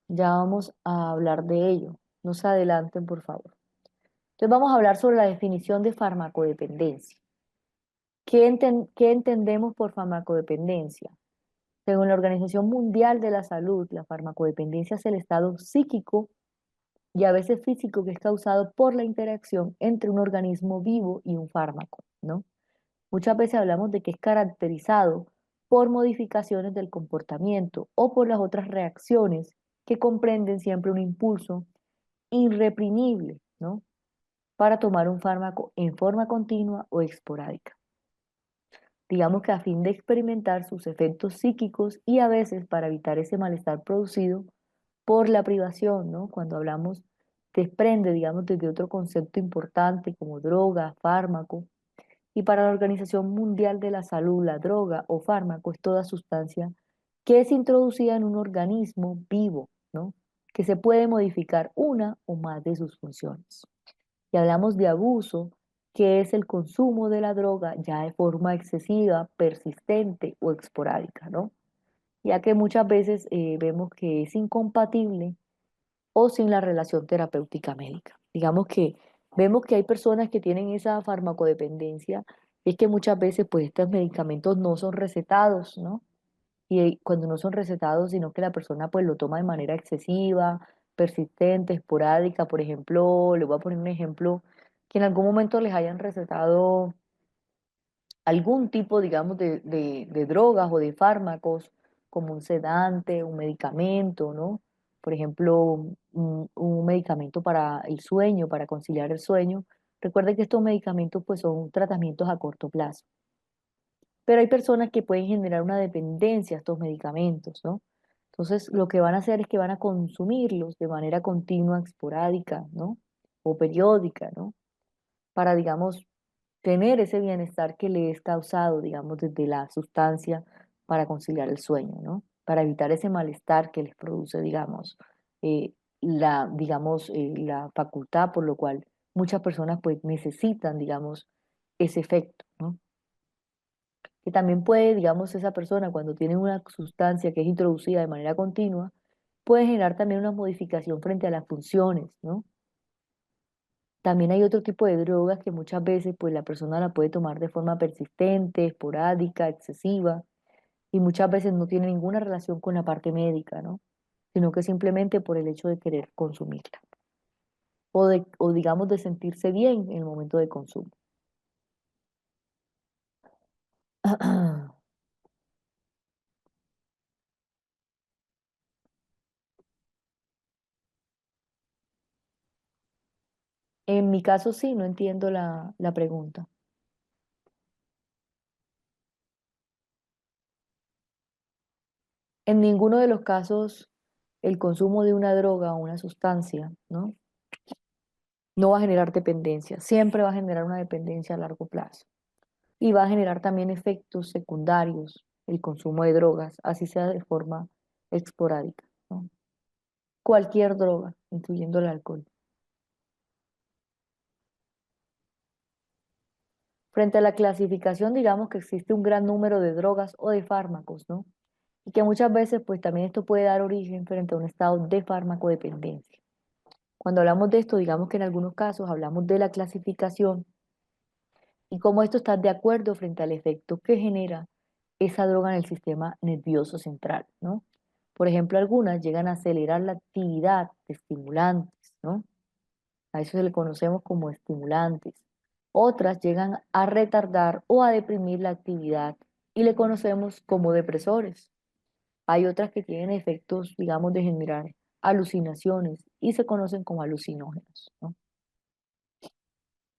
Ya vamos a hablar de ello. No se adelanten, por favor. Entonces vamos a hablar sobre la definición de farmacodependencia. ¿Qué entendemos por farmacodependencia? Según la Organización Mundial de la Salud, la farmacodependencia es el estado psíquico y a veces físico que es causado por la interacción entre un organismo vivo y un fármaco, ¿no? Muchas veces hablamos de que es caracterizado por modificaciones del comportamiento o por las otras reacciones que comprenden siempre un impulso irreprimible, ¿no? Para tomar un fármaco en forma continua o esporádica. Digamos que a fin de experimentar sus efectos psíquicos y a veces para evitar ese malestar producido por la privación, ¿no? Cuando hablamos, desprende, digamos, desde otro concepto importante como droga, fármaco. Y para la Organización Mundial de la Salud, la droga o fármaco es toda sustancia que es introducida en un organismo vivo, ¿no? Que se puede modificar una o más de sus funciones. Y hablamos de abuso, que es el consumo de la droga ya de forma excesiva, persistente o esporádica, ¿no? Ya que muchas veces vemos que es incompatible o sin la relación terapéutica médica. Digamos que vemos que hay personas que tienen esa farmacodependencia, y es que muchas veces pues estos medicamentos no son recetados, ¿no? Y cuando no son recetados, sino que la persona pues lo toma de manera excesiva, persistente, esporádica. Por ejemplo, le voy a poner un ejemplo, que en algún momento les hayan recetado algún tipo, digamos, de drogas o de fármacos, como un sedante, un medicamento, ¿no? Por ejemplo, un medicamento para el sueño, para conciliar el sueño. Recuerden que estos medicamentos pues son tratamientos a corto plazo. Pero hay personas que pueden generar una dependencia a estos medicamentos, ¿no? Entonces, lo que van a hacer es que van a consumirlos de manera continua, esporádica, ¿no? O periódica, ¿no? Para, digamos, tener ese bienestar que le es causado, digamos, desde la sustancia para conciliar el sueño, ¿no? Para evitar ese malestar que les produce, eh, la facultad, por lo cual muchas personas pues necesitan, digamos, ese efecto, ¿no? Que también puede, digamos, esa persona cuando tiene una sustancia que es introducida de manera continua, puede generar también una modificación frente a las funciones, ¿no? También hay otro tipo de drogas que muchas veces pues la persona la puede tomar de forma persistente, esporádica, excesiva y muchas veces no tiene ninguna relación con la parte médica, ¿no? Sino que simplemente por el hecho de querer consumirla o digamos de sentirse bien en el momento de consumo. En mi caso sí, no entiendo la pregunta. En ninguno de los casos el consumo de una droga o una sustancia, ¿no? No va a generar dependencia, siempre va a generar una dependencia a largo plazo. Y va a generar también efectos secundarios el consumo de drogas, así sea de forma esporádica, ¿no? Cualquier droga, incluyendo el alcohol. Frente a la clasificación, digamos que existe un gran número de drogas o de fármacos, ¿no? Y que muchas veces, pues también esto puede dar origen frente a un estado de farmacodependencia. Cuando hablamos de esto, digamos que en algunos casos hablamos de la clasificación y cómo esto está de acuerdo frente al efecto que genera esa droga en el sistema nervioso central, ¿no? Por ejemplo, algunas llegan a acelerar la actividad de estimulantes, ¿no? A eso se le conocemos como estimulantes. Otras llegan a retardar o a deprimir la actividad y le conocemos como depresores. Hay otras que tienen efectos, digamos, de generar alucinaciones y se conocen como alucinógenos, ¿no?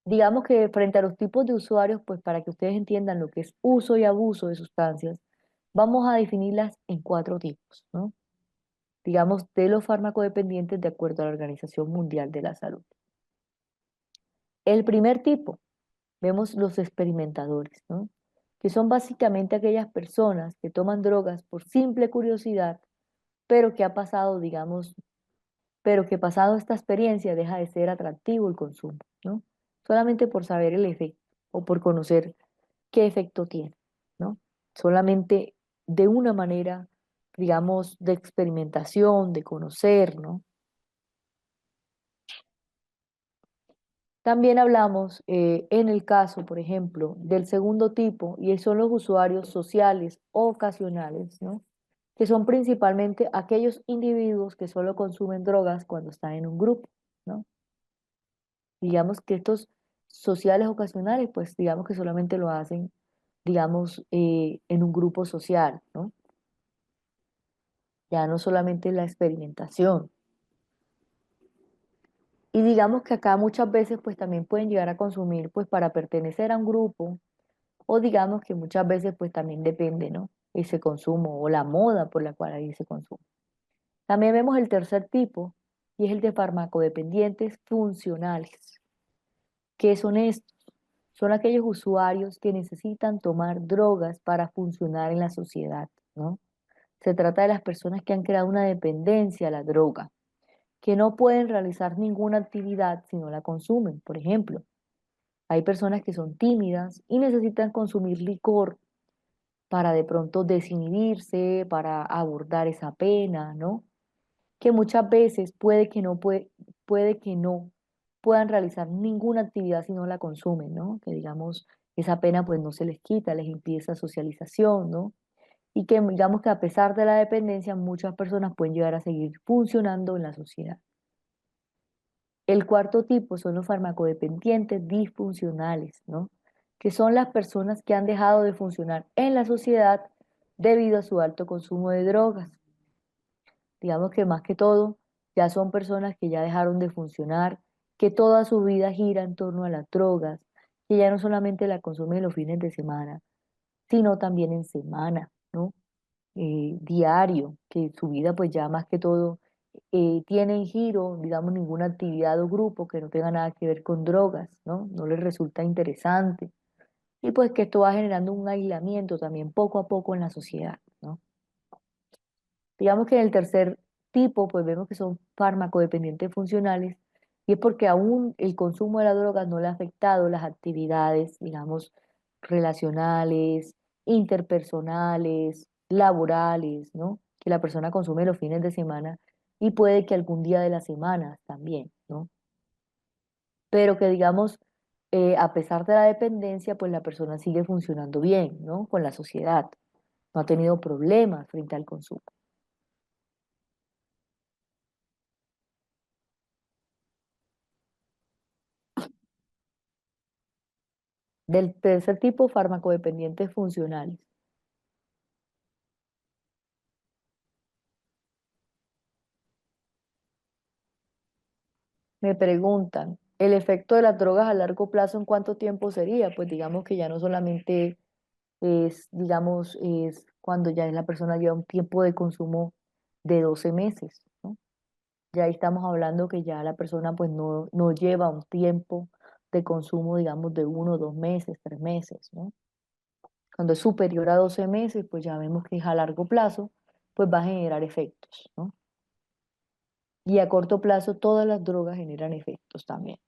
Digamos que frente a los tipos de usuarios, pues para que ustedes entiendan lo que es uso y abuso de sustancias, vamos a definirlas en cuatro tipos, ¿no? Digamos, de los farmacodependientes de acuerdo a la Organización Mundial de la Salud. El primer tipo, vemos los experimentadores, ¿no? Que son básicamente aquellas personas que toman drogas por simple curiosidad, pero que ha pasado, digamos, pero que pasado esta experiencia deja de ser atractivo el consumo, ¿no? Solamente por saber el efecto o por conocer qué efecto tiene, ¿no? Solamente de una manera, digamos, de experimentación, de conocer, ¿no? También hablamos en el caso, por ejemplo, del segundo tipo, y son los usuarios sociales o ocasionales, ¿no? Que son principalmente aquellos individuos que solo consumen drogas cuando están en un grupo, ¿no? Digamos que estos sociales ocasionales, pues digamos que solamente lo hacen, digamos, en un grupo social, ¿no? Ya no solamente la experimentación. Y digamos que acá muchas veces pues también pueden llegar a consumir pues para pertenecer a un grupo o digamos que muchas veces pues también depende, ¿no? Ese consumo o la moda por la cual hay ese consumo. También vemos el tercer tipo y es el de farmacodependientes funcionales. ¿Qué son estos? Son aquellos usuarios que necesitan tomar drogas para funcionar en la sociedad, ¿no? Se trata de las personas que han creado una dependencia a la droga, que no pueden realizar ninguna actividad si no la consumen. Por ejemplo, hay personas que son tímidas y necesitan consumir licor para de pronto desinhibirse, para abordar esa pena, ¿no? Que muchas veces puede que no puedan realizar ninguna actividad si no la consumen, ¿no? Que digamos, esa pena pues no se les quita, les impide esa socialización, ¿no? Y que digamos que a pesar de la dependencia, muchas personas pueden llegar a seguir funcionando en la sociedad. El cuarto tipo son los farmacodependientes disfuncionales, ¿no? Que son las personas que han dejado de funcionar en la sociedad debido a su alto consumo de drogas. Digamos que más que todo, ya son personas que ya dejaron de funcionar, que toda su vida gira en torno a las drogas, que ya no solamente la consumen los fines de semana, sino también en semana, ¿no? Diario, que su vida pues ya más que todo tiene en giro, digamos, ninguna actividad o grupo que no tenga nada que ver con drogas, ¿no? No les resulta interesante. Y pues que esto va generando un aislamiento también poco a poco en la sociedad, ¿no? Digamos que en el tercer tipo, pues vemos que son farmacodependientes funcionales y es porque aún el consumo de la droga no le ha afectado las actividades, digamos, relacionales, interpersonales, laborales, ¿no? Que la persona consume los fines de semana y puede que algún día de la semana también, ¿no? Pero que digamos, a pesar de la dependencia, pues la persona sigue funcionando bien, ¿no? Con la sociedad, no ha tenido problemas frente al consumo. Del tercer tipo, farmacodependientes funcionales. Me preguntan, El efecto de las drogas a largo plazo, ¿en cuánto tiempo sería? Pues digamos que ya no solamente es, digamos, es cuando ya la persona lleva un tiempo de consumo de 12 meses, ¿no? Ya ahí estamos hablando que ya la persona pues no lleva un tiempo de consumo, digamos, de 1, 2 meses, 3 meses, ¿no? Cuando es superior a 12 meses, pues ya vemos que es a largo plazo, pues va a generar efectos, ¿no? Y a corto plazo todas las drogas generan efectos también.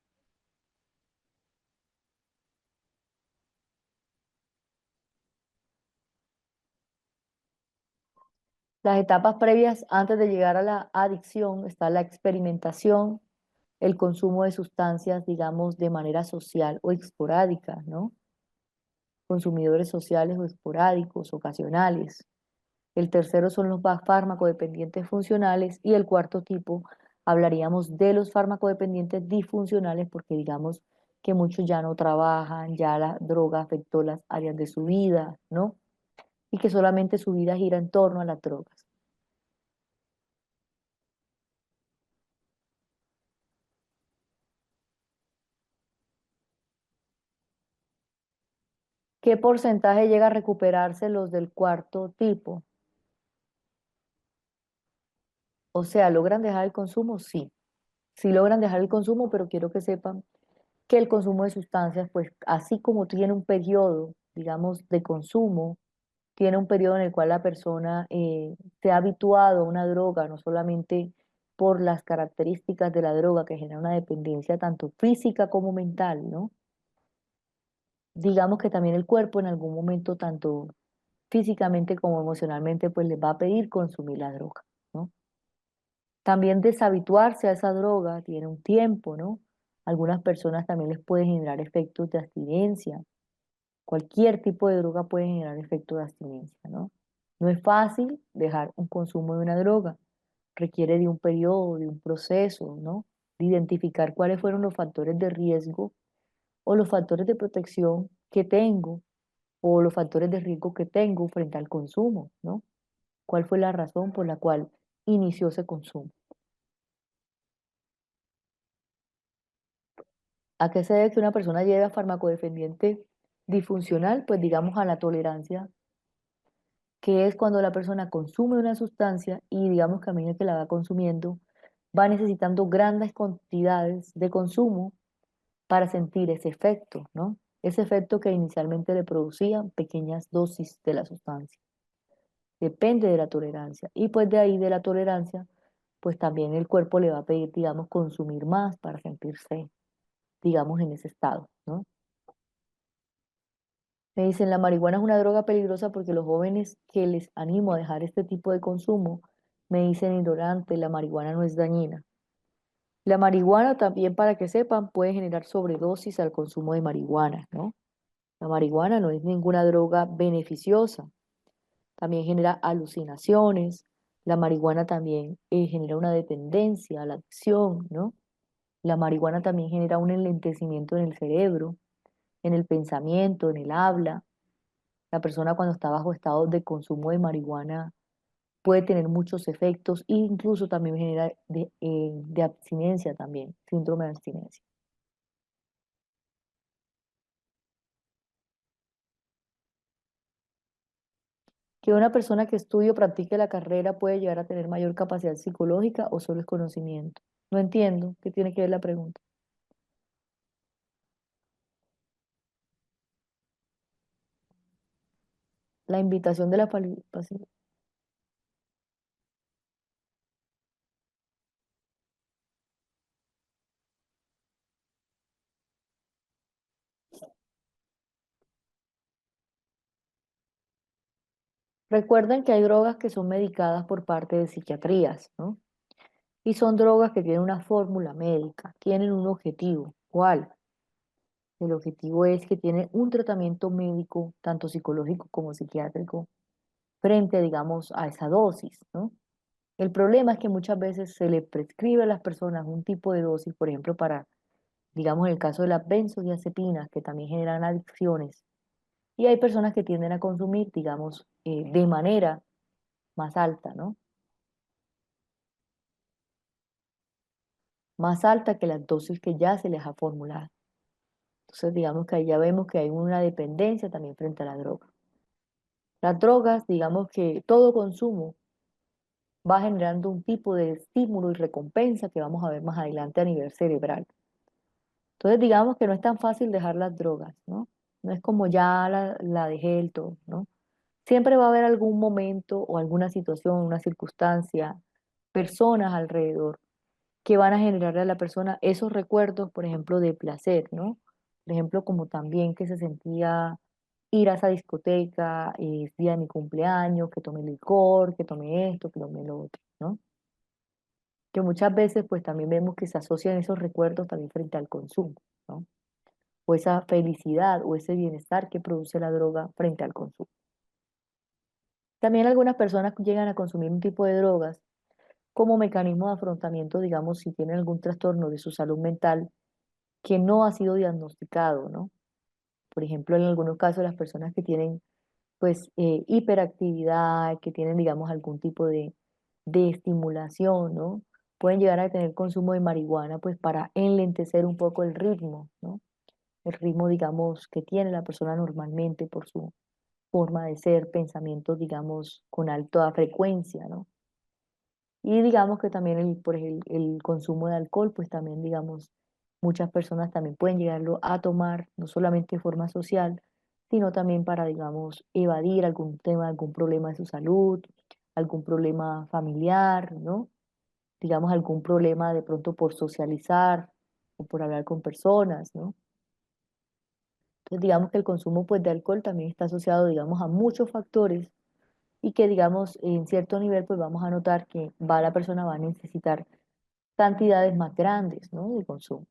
Las etapas previas antes de llegar a la adicción está la experimentación, el consumo de sustancias, digamos, de manera social o esporádica, ¿no? Consumidores sociales o esporádicos, ocasionales. El tercero son los fármacodependientes funcionales y el cuarto tipo hablaríamos de los fármacodependientes disfuncionales porque digamos que muchos ya no trabajan, ya la droga afectó las áreas de su vida, ¿no? Y que solamente su vida gira en torno a las drogas. ¿Qué porcentaje llega a recuperarse los del cuarto tipo? O sea, ¿logran dejar el consumo? Sí, sí logran dejar el consumo, pero quiero que sepan que el consumo de sustancias, pues así como tiene un periodo, digamos, de consumo, tiene un periodo en el cual la persona se ha habituado a una droga, no solamente por las características de la droga que genera una dependencia tanto física como mental, ¿no? Digamos que también el cuerpo en algún momento, tanto físicamente como emocionalmente, pues les va a pedir consumir la droga, ¿no? También deshabituarse a esa droga tiene un tiempo, ¿no? Algunas personas también les puede generar efectos de abstinencia. Cualquier tipo de droga puede generar efectos de abstinencia, ¿no? No es fácil dejar un consumo de una droga. Requiere de un periodo, de un proceso, ¿no? De identificar cuáles fueron los factores de riesgo o los factores de protección que tengo o los factores de riesgo que tengo frente al consumo, ¿no? ¿Cuál fue la razón por la cual inició ese consumo? ¿A qué se debe que una persona lleve a farmacodependiente disfuncional? Pues digamos a la tolerancia, que es cuando la persona consume una sustancia y digamos que a medida que la va consumiendo, va necesitando grandes cantidades de consumo para sentir ese efecto, ¿no? Ese efecto que inicialmente le producían pequeñas dosis de la sustancia. Depende de la tolerancia. Y pues de ahí de la tolerancia, pues también el cuerpo le va a pedir, digamos, consumir más para sentirse, digamos, en ese estado, ¿no? Me dicen, la marihuana es una droga peligrosa porque los jóvenes que les animo a dejar este tipo de consumo me dicen ignorante, la marihuana no es dañina. La marihuana también, para que sepan, puede generar sobredosis al consumo de marihuana, ¿no? La marihuana no es ninguna droga beneficiosa, también genera alucinaciones. La marihuana también genera una dependencia a la adicción, ¿no? La marihuana también genera un enlentecimiento en el cerebro, en el pensamiento, en el habla. La persona cuando está bajo estado de consumo de marihuana puede tener muchos efectos e incluso también genera de abstinencia también, síndrome de abstinencia. Que una persona que estudie o practique la carrera puede llegar a tener mayor capacidad psicológica o solo es conocimiento. No entiendo qué tiene que ver la pregunta. La invitación de la participación. Recuerden que hay drogas que son medicadas por parte de psiquiatrías, ¿no? Y son drogas que tienen una fórmula médica, tienen un objetivo. ¿Cuál? El objetivo es que tienen un tratamiento médico, tanto psicológico como psiquiátrico, frente, digamos, a esa dosis, ¿no? El problema es que muchas veces se le prescribe a las personas un tipo de dosis, por ejemplo, para, digamos, en el caso de las benzodiazepinas, que también generan adicciones, y hay personas que tienden a consumir, digamos, de manera más alta, ¿no? más alta que las dosis que ya se les ha formulado. Entonces, digamos que ahí ya vemos que hay una dependencia también frente a la droga. Las drogas, digamos que todo consumo va generando un tipo de estímulo y recompensa que vamos a ver más adelante a nivel cerebral. Entonces, digamos que no es tan fácil dejar las drogas, ¿no? No es como ya la dejé del todo, ¿no? Siempre va a haber algún momento o alguna situación, una circunstancia, personas alrededor que van a generarle a la persona esos recuerdos, por ejemplo, de placer, ¿no? Por ejemplo, como también que se sentía ir a esa discoteca, es día de mi cumpleaños, que tomé licor, que tomé esto, que tomé lo otro, ¿no? Que muchas veces pues también vemos que se asocian esos recuerdos también frente al consumo, ¿no? O esa felicidad o ese bienestar que produce la droga frente al consumo. También algunas personas llegan a consumir un tipo de drogas como mecanismo de afrontamiento, digamos, si tienen algún trastorno de su salud mental que no ha sido diagnosticado, ¿no? Por ejemplo, en algunos casos las personas que tienen pues hiperactividad, que tienen, digamos, algún tipo de estimulación, ¿no? Pueden llegar a tener consumo de marihuana pues para enlentecer un poco el ritmo, ¿no? El ritmo, digamos, que tiene la persona normalmente por su forma de ser, pensamientos, digamos, con alta frecuencia, ¿no? Y digamos que también por el consumo de alcohol, pues también, digamos, muchas personas también pueden llegarlo a tomar, no solamente de forma social, sino también para, digamos, evadir algún tema, algún problema de su salud, algún problema familiar, ¿no? Digamos, algún problema de pronto por socializar o por hablar con personas, ¿no? Entonces, digamos que el consumo, pues, de alcohol también está asociado, digamos, a muchos factores y que, digamos, en cierto nivel, pues vamos a notar que la persona va a necesitar cantidades más grandes, ¿no? De consumo.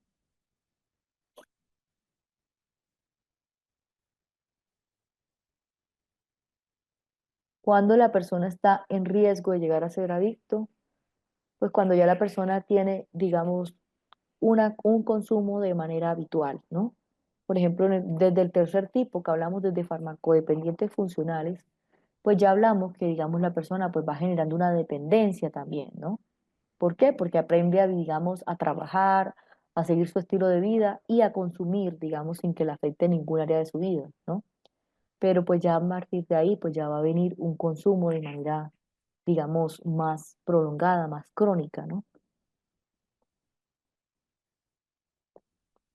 Cuando la persona está en riesgo de llegar a ser adicto, pues cuando ya la persona tiene, digamos, un consumo de manera habitual, ¿no? Por ejemplo, desde el tercer tipo, que hablamos desde farmacodependientes funcionales, pues ya hablamos que, digamos, la persona pues va generando una dependencia también, ¿no? ¿Por qué? Porque aprende a, digamos, a trabajar, a seguir su estilo de vida y a consumir, digamos, sin que le afecte ningún área de su vida, ¿no? Pero pues ya a partir de ahí, pues ya va a venir un consumo de manera, digamos, más prolongada, más crónica, ¿no?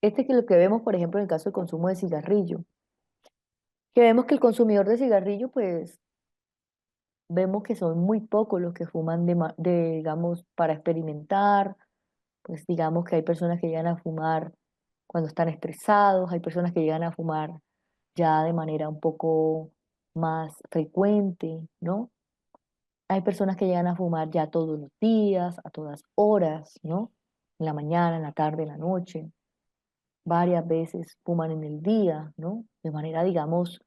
Este que lo que vemos, por ejemplo, en el caso del consumo de cigarrillo, que vemos que el consumidor de cigarrillo, pues vemos que son muy pocos los que fuman digamos, para experimentar, pues digamos que hay personas que llegan a fumar cuando están estresados, hay personas que llegan a fumar ya de manera un poco más frecuente, ¿no? Hay personas que llegan a fumar ya todos los días, a todas horas, ¿no? En la mañana, en la tarde, en la noche. Varias veces fuman en el día, ¿no? De manera, digamos,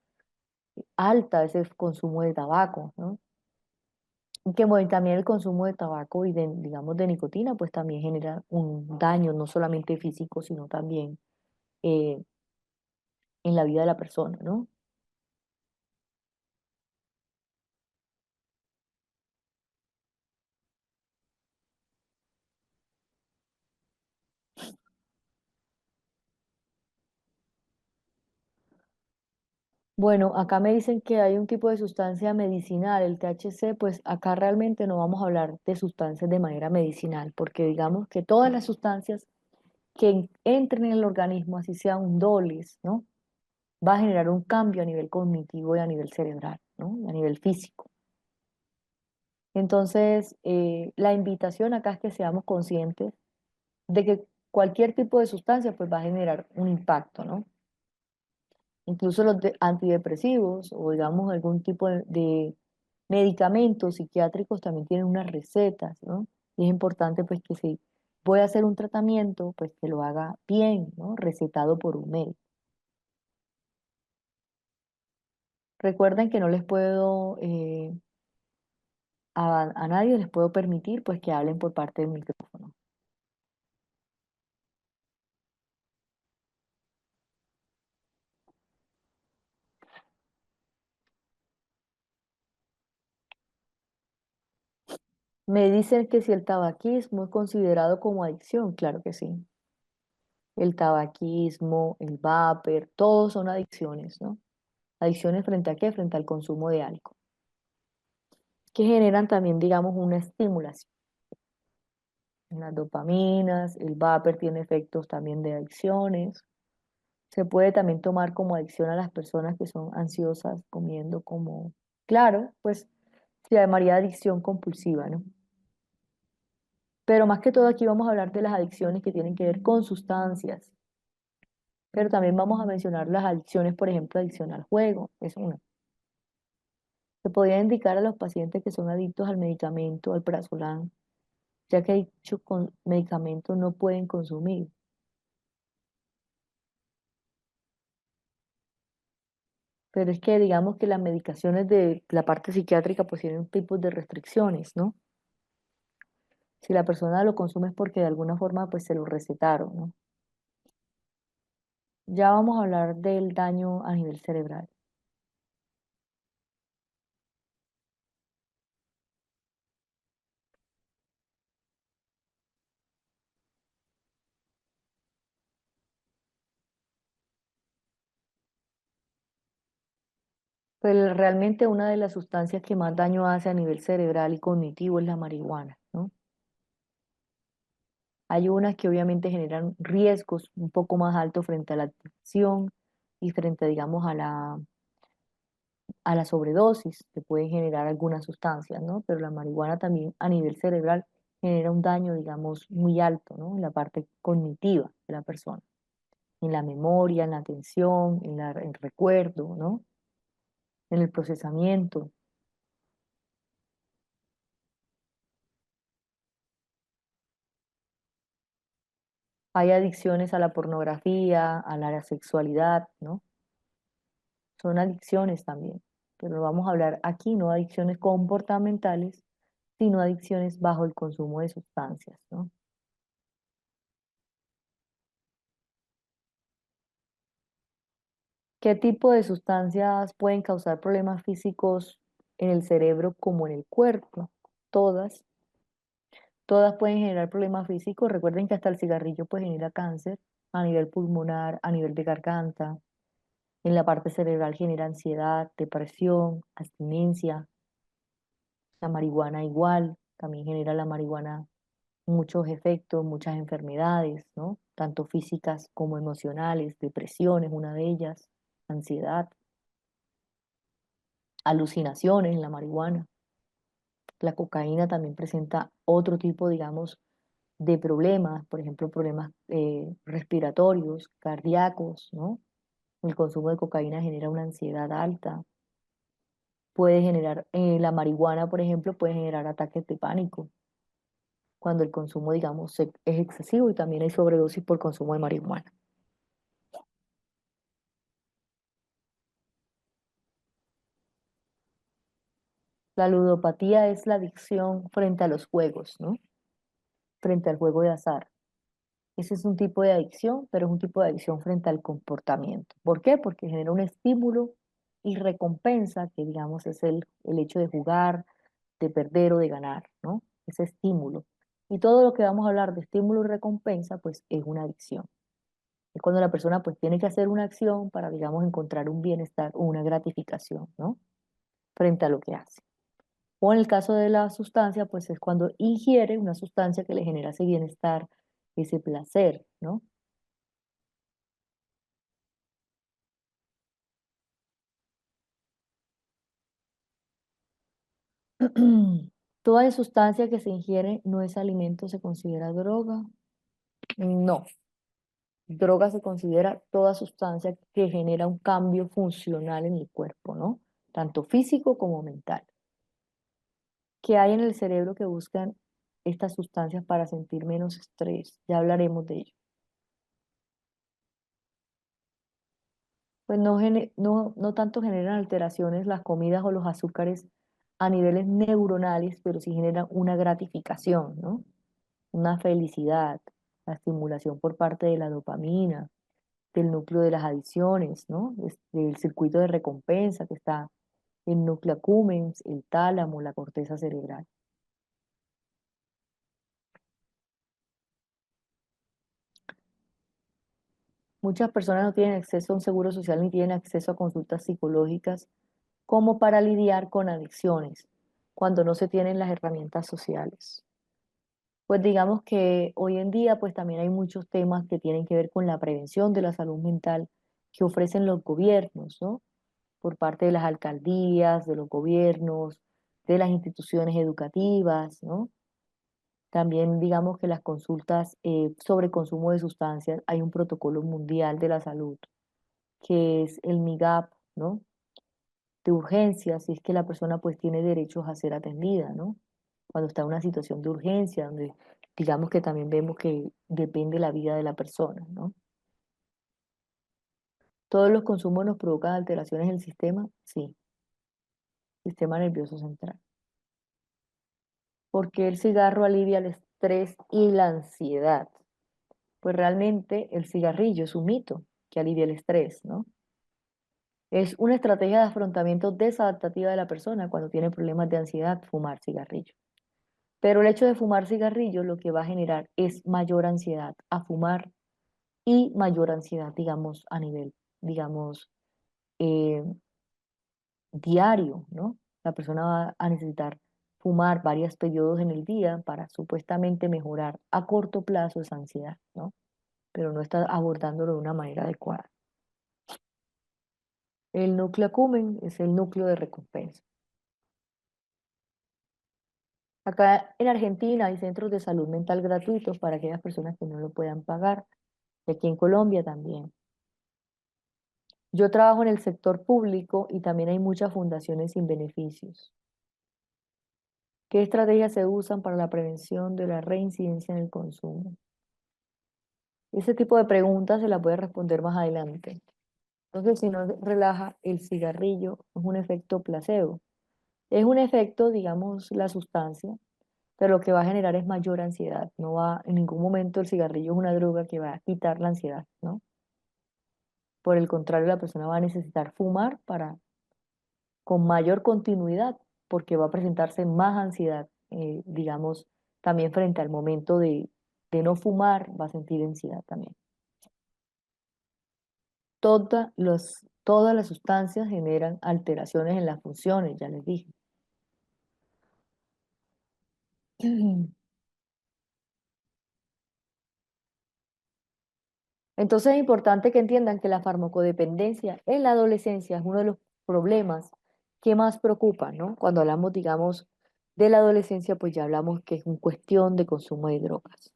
alta ese consumo de tabaco, ¿no? Y que bueno, también el consumo de tabaco y de, digamos, de nicotina, pues también genera un daño, no solamente físico, sino también eh, en la vida de la persona, ¿no? Bueno, acá me dicen que hay un tipo de sustancia medicinal, el THC, pues acá realmente no vamos a hablar de sustancias de manera medicinal, porque digamos que todas las sustancias que entren en el organismo, así sea un dosis, ¿no? Va a generar un cambio a nivel cognitivo y a nivel cerebral, ¿no? A nivel físico. Entonces, la invitación acá es que seamos conscientes de que cualquier tipo de sustancia pues va a generar un impacto, ¿no? Incluso los antidepresivos o digamos algún tipo de medicamentos psiquiátricos también tienen unas recetas, ¿no? Y es importante pues que si voy a hacer un tratamiento, pues que lo haga bien, ¿no? Recetado por un médico. Recuerden que no les puedo, a nadie les puedo permitir pues que hablen por parte del micrófono. Me dicen que si el tabaquismo es considerado como adicción, claro que sí. El tabaquismo, el vapor, todos son adicciones, ¿no? Adicciones frente a qué? Frente al consumo de alcohol, que generan también, digamos, una estimulación. Las dopaminas, el vapor tiene efectos también de adicciones. Se puede también tomar como adicción a las personas que son ansiosas comiendo como, claro, pues se llamaría adicción compulsiva, ¿no? Pero más que todo aquí vamos a hablar de las adicciones que tienen que ver con sustancias, pero también vamos a mencionar las adicciones, por ejemplo, adicción al juego, es una. Se podría indicar a los pacientes que son adictos al medicamento, al prazolam, ya que dicho medicamentos no pueden consumir. Pero es que digamos que las medicaciones de la parte psiquiátrica pues tienen tipos de restricciones, ¿no? Si la persona lo consume es porque de alguna forma pues se lo recetaron, ¿no? Ya vamos a hablar del daño a nivel cerebral. Pues realmente una de las sustancias que más daño hace a nivel cerebral y cognitivo es la marihuana, ¿no? Hay unas que obviamente generan riesgos un poco más altos frente a la adicción y frente, digamos, a la sobredosis que pueden generar algunas sustancias, ¿no? Pero la marihuana también a nivel cerebral genera un daño, digamos, muy alto, ¿no? En la parte cognitiva de la persona, en la memoria, en la atención, en el recuerdo, ¿no? En el procesamiento. Hay adicciones a la pornografía, a la sexualidad, ¿no? Son adicciones también, pero vamos a hablar aquí no adicciones comportamentales, sino adicciones bajo el consumo de sustancias, ¿no? ¿Qué tipo de sustancias pueden causar problemas físicos en el cerebro como en el cuerpo? Todas, todas pueden generar problemas físicos. Recuerden que hasta el cigarrillo puede generar cáncer a nivel pulmonar, a nivel de garganta. En la parte cerebral genera ansiedad, depresión, abstinencia. La marihuana igual, también genera la marihuana muchos efectos, muchas enfermedades, ¿no? Tanto físicas como emocionales, depresión es una de ellas, ansiedad, alucinaciones en la marihuana. La cocaína también presenta otro tipo, digamos, de problemas, por ejemplo, problemas respiratorios, cardíacos, ¿no? El consumo de cocaína genera una ansiedad alta, puede generar, la marihuana, por ejemplo, puede generar ataques de pánico cuando el consumo, digamos, es excesivo y también hay sobredosis por consumo de marihuana. La ludopatía es la adicción frente a los juegos, ¿no? Frente al juego de azar. Ese es un tipo de adicción, pero es un tipo de adicción frente al comportamiento. ¿Por qué? Porque genera un estímulo y recompensa, que digamos es el hecho de jugar, de perder o de ganar, ¿no? Ese estímulo. Y todo lo que vamos a hablar de estímulo y recompensa, pues es una adicción. Es cuando la persona pues tiene que hacer una acción para, digamos, encontrar un bienestar o una gratificación, ¿no? Frente a lo que hace. O en el caso de la sustancia, pues es cuando ingiere una sustancia que le genera ese bienestar, ese placer, ¿no? Toda sustancia que se ingiere no es alimento, se considera droga. No, droga se considera toda sustancia que genera un cambio funcional en el cuerpo, ¿no? Tanto físico como mental. ¿Qué hay en el cerebro que buscan estas sustancias para sentir menos estrés? Ya hablaremos de ello. Pues no tanto generan alteraciones las comidas o los azúcares a niveles neuronales, pero sí generan una gratificación, ¿no? Una felicidad, la estimulación por parte de la dopamina, del núcleo de las adicciones, ¿no? Del circuito de recompensa que está el núcleo accumbens, el tálamo, la corteza cerebral. Muchas personas no tienen acceso a un seguro social ni tienen acceso a consultas psicológicas como para lidiar con adicciones cuando no se tienen las herramientas sociales. Pues digamos que hoy en día pues también hay muchos temas que tienen que ver con la prevención de la salud mental que ofrecen los gobiernos, ¿no? Por parte de las alcaldías, de los gobiernos, de las instituciones educativas, ¿no? También digamos que las consultas sobre consumo de sustancias, hay un protocolo mundial de la salud, que es el MIGAP, ¿no? De urgencia, si es que la persona pues tiene derechos a ser atendida, ¿no? Cuando está en una situación de urgencia, donde digamos que también vemos que depende la vida de la persona, ¿no? ¿Todos los consumos nos provocan alteraciones en el sistema? Sí, sistema nervioso central. ¿Por qué el cigarro alivia el estrés y la ansiedad? Pues realmente el cigarrillo es un mito que alivia el estrés, ¿no? Es una estrategia de afrontamiento desadaptativa de la persona cuando tiene problemas de ansiedad, fumar cigarrillo. Pero el hecho de fumar cigarrillo lo que va a generar es mayor ansiedad a fumar y mayor ansiedad, digamos, a nivel, digamos, eh, diario, ¿no? La persona va a necesitar fumar varios periodos en el día para supuestamente mejorar a corto plazo esa ansiedad, ¿no? Pero no está abordándolo de una manera adecuada. El núcleo accumbens es el núcleo de recompensa. Acá en Argentina hay centros de salud mental gratuitos para aquellas personas que no lo puedan pagar. Y aquí en Colombia también. Yo trabajo en el sector público y también hay muchas fundaciones sin beneficios. ¿Qué estrategias se usan para la prevención de la reincidencia en el consumo? Ese tipo de preguntas se las voy a responder más adelante. Entonces, si no relaja, el cigarrillo es un efecto placebo. Es un efecto, digamos, la sustancia, pero lo que va a generar es mayor ansiedad. No va, en ningún momento el cigarrillo es una droga que va a quitar la ansiedad, ¿no? Por el contrario, la persona va a necesitar fumar para con mayor continuidad, porque va a presentarse más ansiedad, digamos, también frente al momento de no fumar, va a sentir ansiedad también. Todas las sustancias generan alteraciones en las funciones, ya les dije. Entonces es importante que entiendan que la farmacodependencia en la adolescencia es uno de los problemas que más preocupan, ¿no? Cuando hablamos, digamos, de la adolescencia, pues ya hablamos que es una cuestión de consumo de drogas.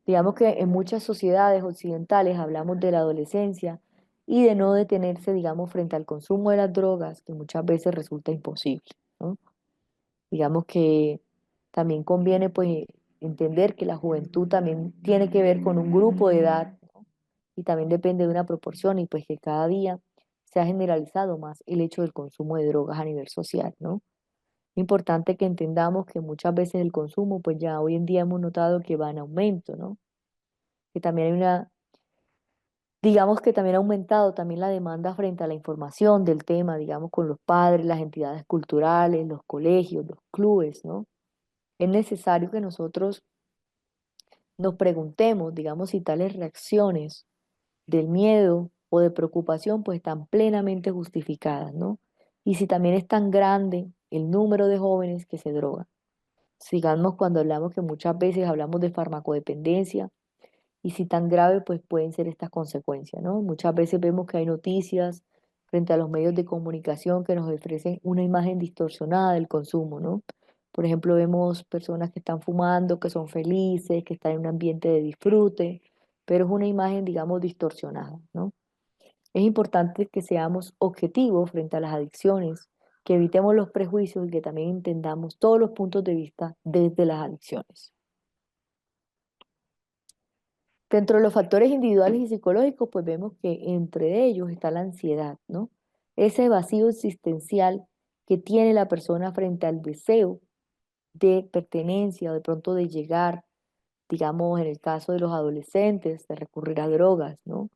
Digamos que en muchas sociedades occidentales hablamos de la adolescencia y de no detenerse, digamos, frente al consumo de las drogas, que muchas veces resulta imposible, ¿no? Digamos que también conviene, pues, entender que la juventud también tiene que ver con un grupo de edad, ¿no? Y también depende de una proporción y pues que cada día se ha generalizado más el hecho del consumo de drogas a nivel social, ¿no? Importante que entendamos que muchas veces el consumo, pues ya hoy en día hemos notado que va en aumento, ¿no? Que también hay una, digamos que también ha aumentado también la demanda frente a la información del tema, digamos, con los padres, las entidades culturales, los colegios, los clubes, ¿no? Es necesario que nosotros nos preguntemos, digamos, si tales reacciones del miedo o de preocupación pues están plenamente justificadas, ¿no? Y si también es tan grande el número de jóvenes que se drogan. Sigamos cuando hablamos que muchas veces hablamos de farmacodependencia y si tan grave pues pueden ser estas consecuencias, ¿no? Muchas veces vemos que hay noticias frente a los medios de comunicación que nos ofrecen una imagen distorsionada del consumo, ¿no? Por ejemplo, vemos personas que están fumando, que son felices, que están en un ambiente de disfrute, pero es una imagen, digamos, distorsionada, ¿no? Es importante que seamos objetivos frente a las adicciones, que evitemos los prejuicios y que también entendamos todos los puntos de vista desde las adicciones. Dentro de los factores individuales y psicológicos, pues vemos que entre ellos está la ansiedad, ¿no? Ese vacío existencial que tiene la persona frente al deseo de pertenencia o de pronto de llegar, digamos, en el caso de los adolescentes, de recurrir a drogas, ¿no?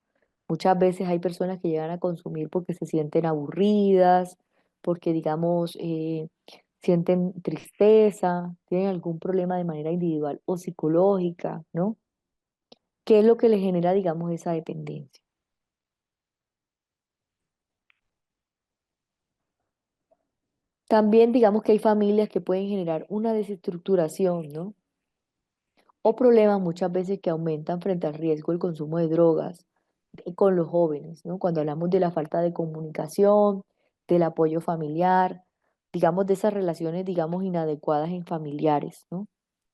Muchas veces hay personas que llegan a consumir porque se sienten aburridas, porque, digamos, sienten tristeza, tienen algún problema de manera individual o psicológica, ¿no? ¿Qué es lo que le genera, digamos, esa dependencia? También digamos que hay familias que pueden generar una desestructuración, ¿no? O problemas muchas veces que aumentan frente al riesgo del consumo de drogas con los jóvenes, ¿no? Cuando hablamos de la falta de comunicación, del apoyo familiar, digamos de esas relaciones, digamos, inadecuadas en familiares, ¿no?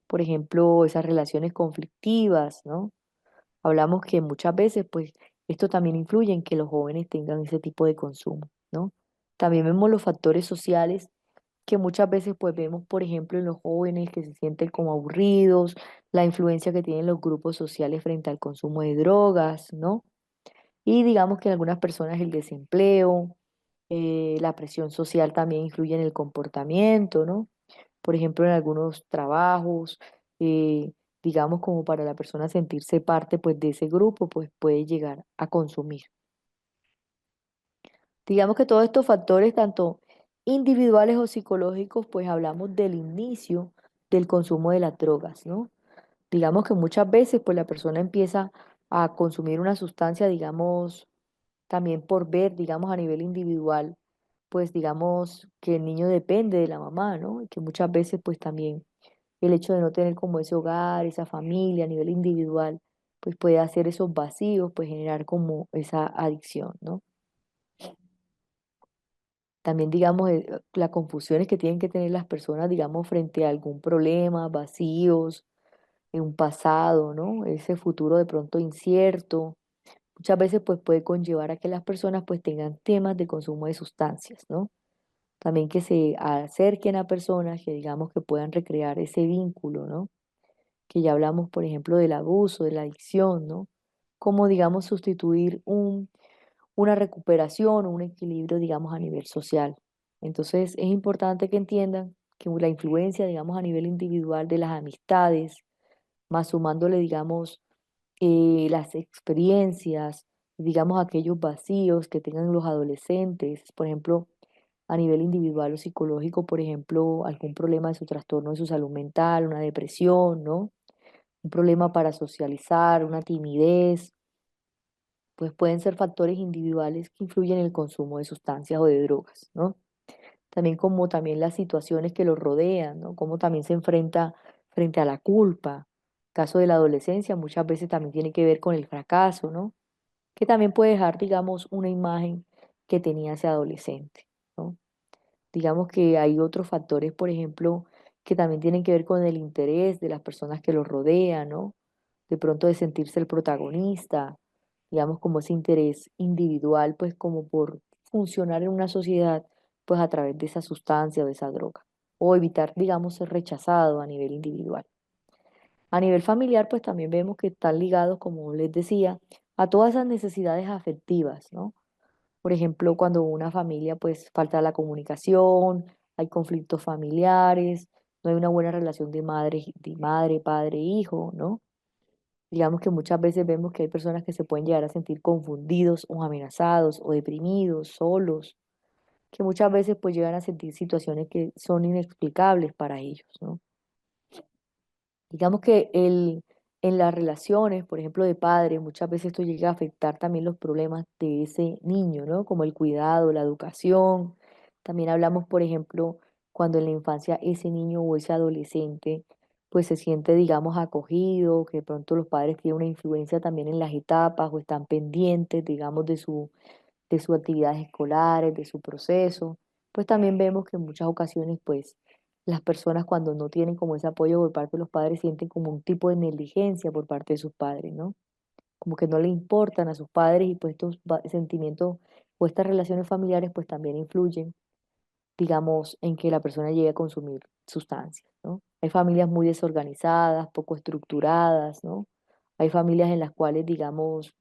Por ejemplo, esas relaciones conflictivas, ¿no? Hablamos que muchas veces, pues, esto también influye en que los jóvenes tengan ese tipo de consumo, ¿no? También vemos los factores sociales que muchas veces pues vemos, por ejemplo, en los jóvenes que se sienten como aburridos, la influencia que tienen los grupos sociales frente al consumo de drogas, ¿no? Y digamos que en algunas personas el desempleo, la presión social también influye en el comportamiento, ¿no? Por ejemplo, en algunos trabajos, eh, digamos como para la persona sentirse parte pues de ese grupo, pues puede llegar a consumir. Digamos que todos estos factores, tanto individuales o psicológicos, pues hablamos del inicio del consumo de las drogas, ¿no? Digamos que muchas veces, pues la persona empieza a consumir una sustancia, digamos, también por ver, digamos, a nivel individual, pues digamos que el niño depende de la mamá, ¿no? Y que muchas veces, pues también el hecho de no tener como ese hogar, esa familia a nivel individual, pues puede hacer esos vacíos, pues generar como esa adicción, ¿no? También, digamos, las confusiones que tienen que tener las personas, digamos, frente a algún problema, vacíos, en un pasado, ¿no? Ese futuro de pronto incierto. Muchas veces, pues, puede conllevar a que las personas, pues, tengan temas de consumo de sustancias, ¿no? También que se acerquen a personas que, digamos, que puedan recrear ese vínculo, ¿no? Que ya hablamos, por ejemplo, del abuso, de la adicción, ¿no? Cómo, digamos, sustituir una recuperación o un equilibrio, digamos, a nivel social. Entonces, es importante que entiendan que la influencia, digamos, a nivel individual de las amistades, más sumándole, digamos, las experiencias, digamos, aquellos vacíos que tengan los adolescentes, por ejemplo, a nivel individual o psicológico, por ejemplo, algún problema de su trastorno de su salud mental, una depresión, ¿no? Un problema para socializar, una timidez, pues pueden ser factores individuales que influyen en el consumo de sustancias o de drogas, ¿no? También como también las situaciones que los rodean, ¿no? Cómo también se enfrenta frente a la culpa. Caso de la adolescencia muchas veces también tiene que ver con el fracaso, ¿no? Que también puede dejar, digamos, una imagen que tenía ese adolescente, ¿no? Digamos que hay otros factores, por ejemplo, que también tienen que ver con el interés de las personas que los rodean, ¿no? De pronto de sentirse el protagonista, digamos, como ese interés individual, pues como por funcionar en una sociedad, pues a través de esa sustancia o de esa droga, o evitar, digamos, ser rechazado a nivel individual. A nivel familiar, pues también vemos que están ligados, como les decía, a todas esas necesidades afectivas, ¿no? Por ejemplo, cuando una familia pues falta la comunicación, hay conflictos familiares, no hay una buena relación de madre, padre, hijo, ¿no? Digamos que muchas veces vemos que hay personas que se pueden llegar a sentir confundidos o amenazados o deprimidos, solos, que muchas veces pues llegan a sentir situaciones que son inexplicables para ellos, ¿no? Digamos que en las relaciones, por ejemplo, de padres, muchas veces esto llega a afectar también los problemas de ese niño, ¿no? Como el cuidado, la educación. También hablamos, por ejemplo, cuando en la infancia ese niño o ese adolescente, pues se siente, digamos, acogido, que de pronto los padres tienen una influencia también en las etapas o están pendientes, digamos, de sus actividades escolares, de su proceso, pues también vemos que en muchas ocasiones, pues las personas cuando no tienen como ese apoyo por parte de los padres sienten como un tipo de negligencia por parte de sus padres, ¿no? Como que no le importan a sus padres y pues estos sentimientos o estas relaciones familiares pues también influyen, digamos, en que la persona llegue a consumir sustancias, ¿no? Hay familias muy desorganizadas, poco estructuradas, ¿no? Hay familias en las cuales, digamos,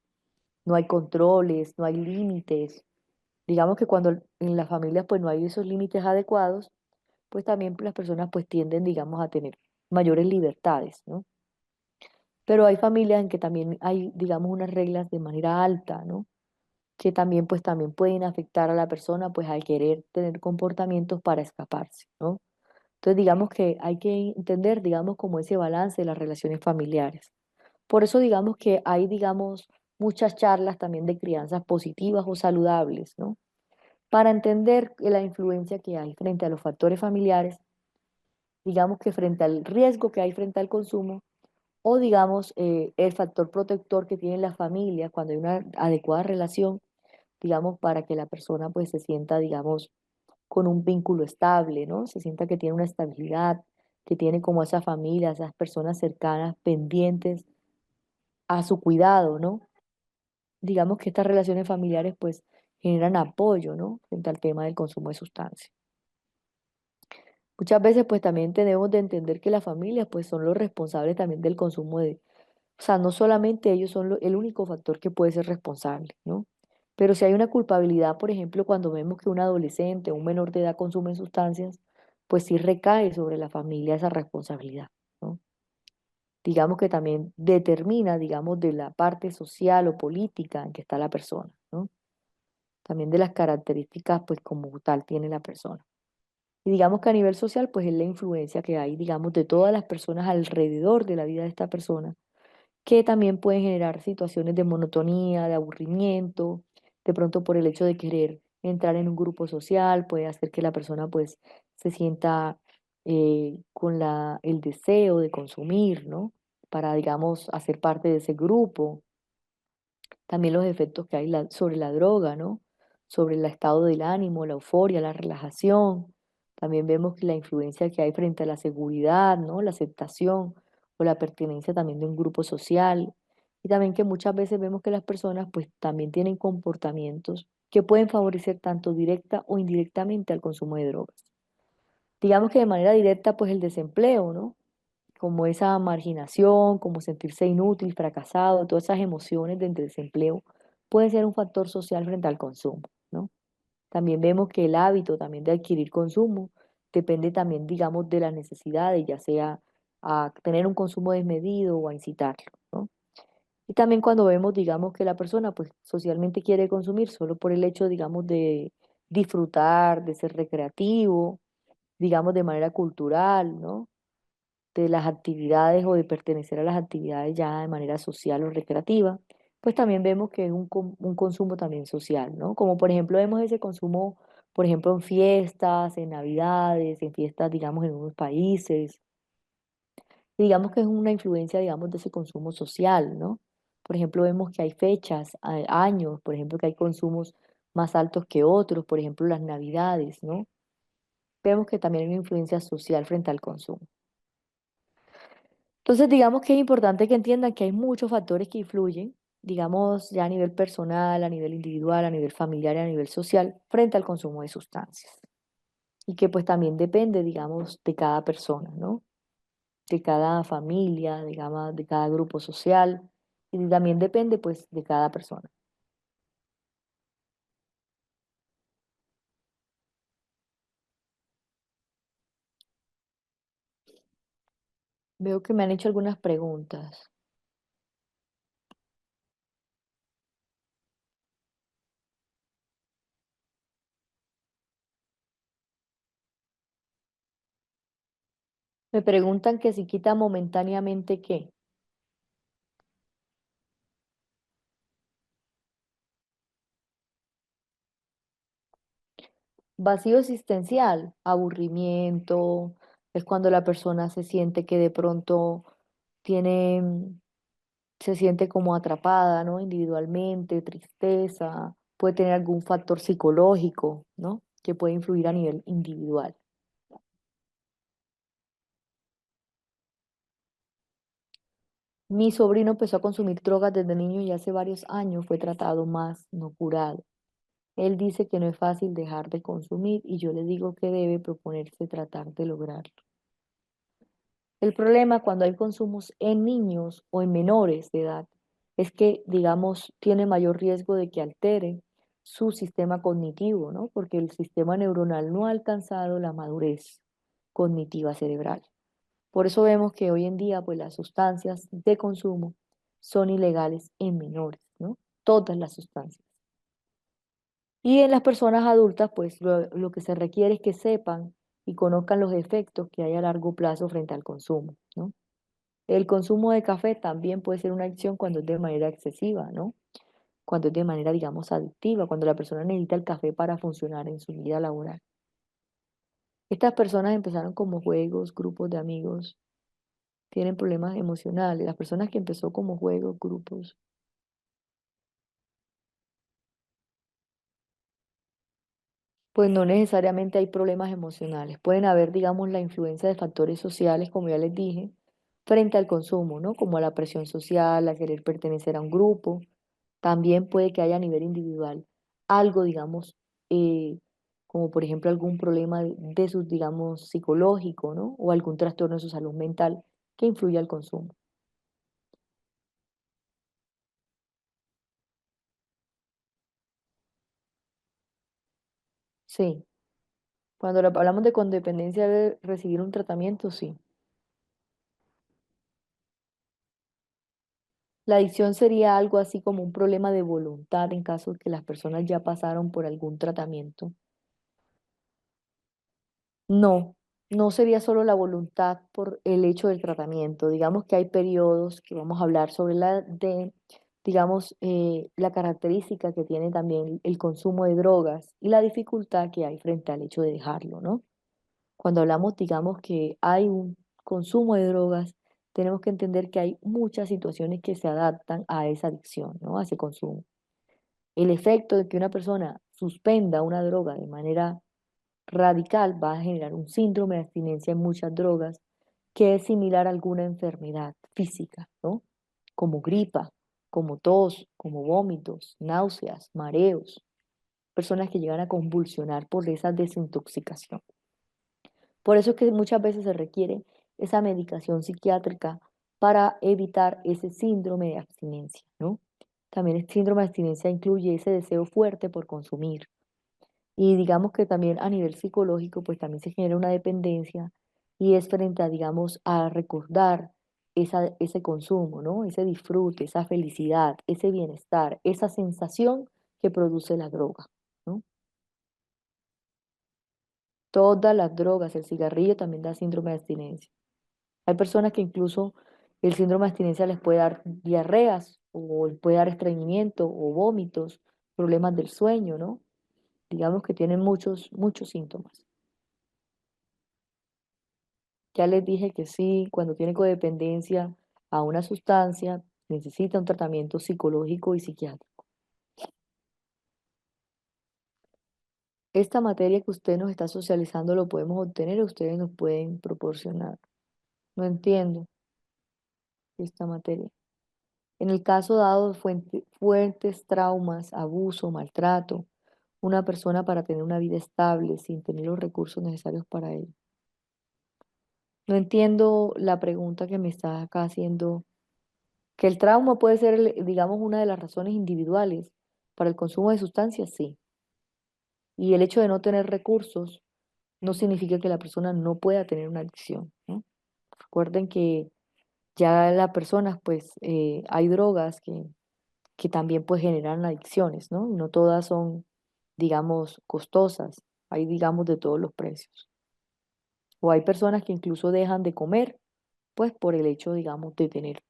no hay controles, no hay límites. Digamos que cuando en las familias pues no hay esos límites adecuados, pues también las personas pues tienden, digamos, a tener mayores libertades, ¿no? Pero hay familias en que también hay, digamos, unas reglas de manera alta, ¿no? Que también pues también pueden afectar a la persona pues al querer tener comportamientos para escaparse, ¿no? Entonces digamos que hay que entender, digamos, como ese balance de las relaciones familiares. Por eso digamos que hay, digamos, muchas charlas también de crianzas positivas o saludables, ¿no? Para entender la influencia que hay frente a los factores familiares, digamos que frente al riesgo que hay frente al consumo, o digamos el factor protector que tiene la familia cuando hay una adecuada relación, digamos, para que la persona pues se sienta, digamos, con un vínculo estable, ¿no? Se sienta que tiene una estabilidad, que tiene como esa familia, esas personas cercanas, pendientes a su cuidado, ¿no? Digamos que estas relaciones familiares pues generan apoyo, ¿no? Frente al tema del consumo de sustancias. Muchas veces pues también tenemos de entender que las familias pues son los responsables también del consumo de, o sea, no solamente ellos son el único factor que puede ser responsable, ¿no? Pero si hay una culpabilidad, por ejemplo, cuando vemos que un adolescente o un menor de edad consume sustancias, pues sí recae sobre la familia esa responsabilidad, ¿no? Digamos que también determina, digamos, de la parte social o política en que está la persona, ¿no? También de las características, pues como tal tiene la persona. Y digamos que a nivel social, pues es la influencia que hay, digamos, de todas las personas alrededor de la vida de esta persona, que también pueden generar situaciones de monotonía, de aburrimiento, de pronto por el hecho de querer entrar en un grupo social, puede hacer que la persona pues se sienta con el deseo de consumir, ¿no? Para, digamos, hacer parte de ese grupo. También los efectos que hay sobre la droga, ¿no? Sobre el estado del ánimo, la euforia, la relajación. También vemos que la influencia que hay frente a la seguridad, ¿no? La aceptación o la pertenencia también de un grupo social. Y también que muchas veces vemos que las personas pues también tienen comportamientos que pueden favorecer tanto directa o indirectamente al consumo de drogas. Digamos que de manera directa pues el desempleo, ¿no? Como esa marginación, como sentirse inútil, fracasado, todas esas emociones del desempleo, puede ser un factor social frente al consumo, ¿no? También vemos que el hábito también de adquirir consumo depende también, digamos, de las necesidades, ya sea a tener un consumo desmedido o a incitarlo, ¿no? Y también cuando vemos, digamos, que la persona pues socialmente quiere consumir solo por el hecho, digamos, de disfrutar, de ser recreativo, digamos, de manera cultural, ¿no? De las actividades o de pertenecer a las actividades ya de manera social o recreativa, pues también vemos que es un consumo también social, ¿no? Como por ejemplo vemos ese consumo, por ejemplo, en fiestas, en navidades, en fiestas, digamos, en unos países, y digamos que es una influencia, digamos, de ese consumo social, ¿no? Por ejemplo, vemos que hay fechas, hay años, por ejemplo, que hay consumos más altos que otros, por ejemplo, las navidades, ¿no? Vemos que también hay una influencia social frente al consumo. Entonces, digamos que es importante que entiendan que hay muchos factores que influyen, digamos, ya a nivel personal, a nivel individual, a nivel familiar y a nivel social, frente al consumo de sustancias. Y que pues también depende, digamos, de cada persona, ¿no? De cada familia, digamos, de cada grupo social. Y también depende pues de cada persona. Veo que me han hecho algunas preguntas. Me preguntan que si quita momentáneamente qué. Vacío existencial, aburrimiento, es cuando la persona se siente que de pronto tiene, se siente como atrapada, ¿no? Individualmente, tristeza, puede tener algún factor psicológico, ¿no? Que puede influir a nivel individual. Mi sobrino empezó a consumir drogas desde niño y hace varios años fue tratado más, no curado. Él dice que no es fácil dejar de consumir y yo le digo que debe proponerse tratar de lograrlo. El problema cuando hay consumos en niños o en menores de edad es que, digamos, tiene mayor riesgo de que altere su sistema cognitivo, ¿no? Porque el sistema neuronal no ha alcanzado la madurez cognitiva cerebral. Por eso vemos que hoy en día, pues las sustancias de consumo son ilegales en menores, ¿no? Todas las sustancias. Y en las personas adultas, pues lo que se requiere es que sepan y conozcan los efectos que hay a largo plazo frente al consumo, ¿no? El consumo de café también puede ser una adicción cuando es de manera excesiva, ¿no? Cuando es de manera, digamos, adictiva, cuando la persona necesita el café para funcionar en su vida laboral. Estas personas empezaron como juegos, grupos de amigos, tienen problemas emocionales. Las personas que empezó como juegos, grupos, pues no necesariamente hay problemas emocionales. Pueden haber, digamos, la influencia de factores sociales, como ya les dije, frente al consumo, ¿no? Como a la presión social, a querer pertenecer a un grupo. También puede que haya a nivel individual algo, digamos, eh, como por ejemplo algún problema de su, digamos, psicológico, ¿no? O algún trastorno de su salud mental que influye al consumo. Sí, cuando hablamos de codependencia de recibir un tratamiento, sí. La adicción sería algo así como un problema de voluntad en caso de que las personas ya pasaron por algún tratamiento. No, no sería solo la voluntad por el hecho del tratamiento. Digamos que hay periodos que vamos a hablar sobre digamos, la característica que tiene también el consumo de drogas y la dificultad que hay frente al hecho de dejarlo, ¿no? Cuando hablamos, digamos, que hay un consumo de drogas, tenemos que entender que hay muchas situaciones que se adaptan a esa adicción, ¿no? A ese consumo. El efecto de que una persona suspenda una droga de manera radical va a generar un síndrome de abstinencia en muchas drogas que es similar a alguna enfermedad física, ¿no? Como gripa, como tos, como vómitos, náuseas, mareos, personas que llegan a convulsionar por esa desintoxicación. Por eso es que muchas veces se requiere esa medicación psiquiátrica para evitar ese síndrome de abstinencia, ¿no? También el síndrome de abstinencia incluye ese deseo fuerte por consumir. Y digamos que también a nivel psicológico, pues también se genera una dependencia y es frente a, digamos, a recordar ese consumo, ¿no? Ese disfrute, esa felicidad, ese bienestar, esa sensación que produce la droga, ¿no? Todas las drogas, el cigarrillo también da síndrome de abstinencia. Hay personas que incluso el síndrome de abstinencia les puede dar diarreas o les puede dar estreñimiento o vómitos, problemas del sueño, ¿no? Digamos que tienen muchos síntomas. Ya les dije que sí, cuando tiene codependencia a una sustancia, necesita un tratamiento psicológico y psiquiátrico. Esta materia que usted nos está socializando lo podemos obtener, ustedes nos pueden proporcionar. No entiendo esta materia. En el caso dado de fuertes traumas, abuso, maltrato, una persona para tener una vida estable sin tener los recursos necesarios para ello. No entiendo la pregunta que me está acá haciendo, que el trauma puede ser, digamos, una de las razones individuales para el consumo de sustancias, sí. Y el hecho de no tener recursos no significa que la persona no pueda tener una adicción, ¿no? Recuerden que ya las personas, pues, hay drogas que también pues generan adicciones, ¿no? Y no todas son, digamos, costosas. Hay, digamos, de todos los precios. O hay personas que incluso dejan de comer, pues, por el hecho, digamos, de tener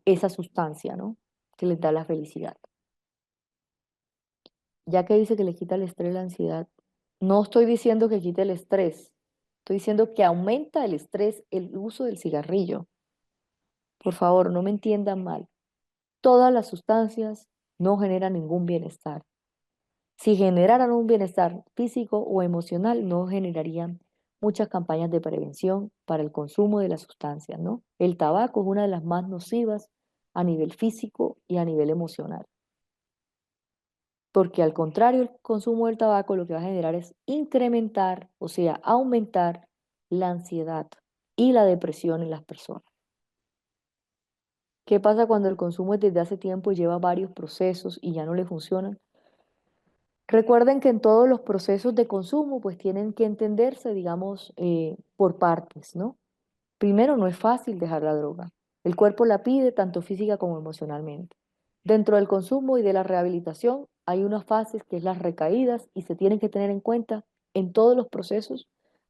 esa sustancia, ¿no? Que les da la felicidad. Ya que dice que le quita el estrés, la ansiedad, no estoy diciendo que quite el estrés, estoy diciendo que aumenta el estrés el uso del cigarrillo. Por favor, no me entiendan mal. Todas las sustancias no generan ningún bienestar. Si generaran un bienestar físico o emocional, no generarían muchas campañas de prevención para el consumo de las sustancias, ¿no? El tabaco es una de las más nocivas a nivel físico y a nivel emocional, porque al contrario, el consumo del tabaco lo que va a generar es incrementar, o sea, aumentar la ansiedad y la depresión en las personas. ¿Qué pasa cuando el consumo es desde hace tiempo y lleva varios procesos y ya no le funcionan? Recuerden que en todos los procesos de consumo pues tienen que entenderse, digamos, por partes, ¿no? Primero, no es fácil dejar la droga. El cuerpo la pide tanto física como emocionalmente. Dentro del consumo y de la rehabilitación hay unas fases que es las recaídas y se tienen que tener en cuenta en todos los procesos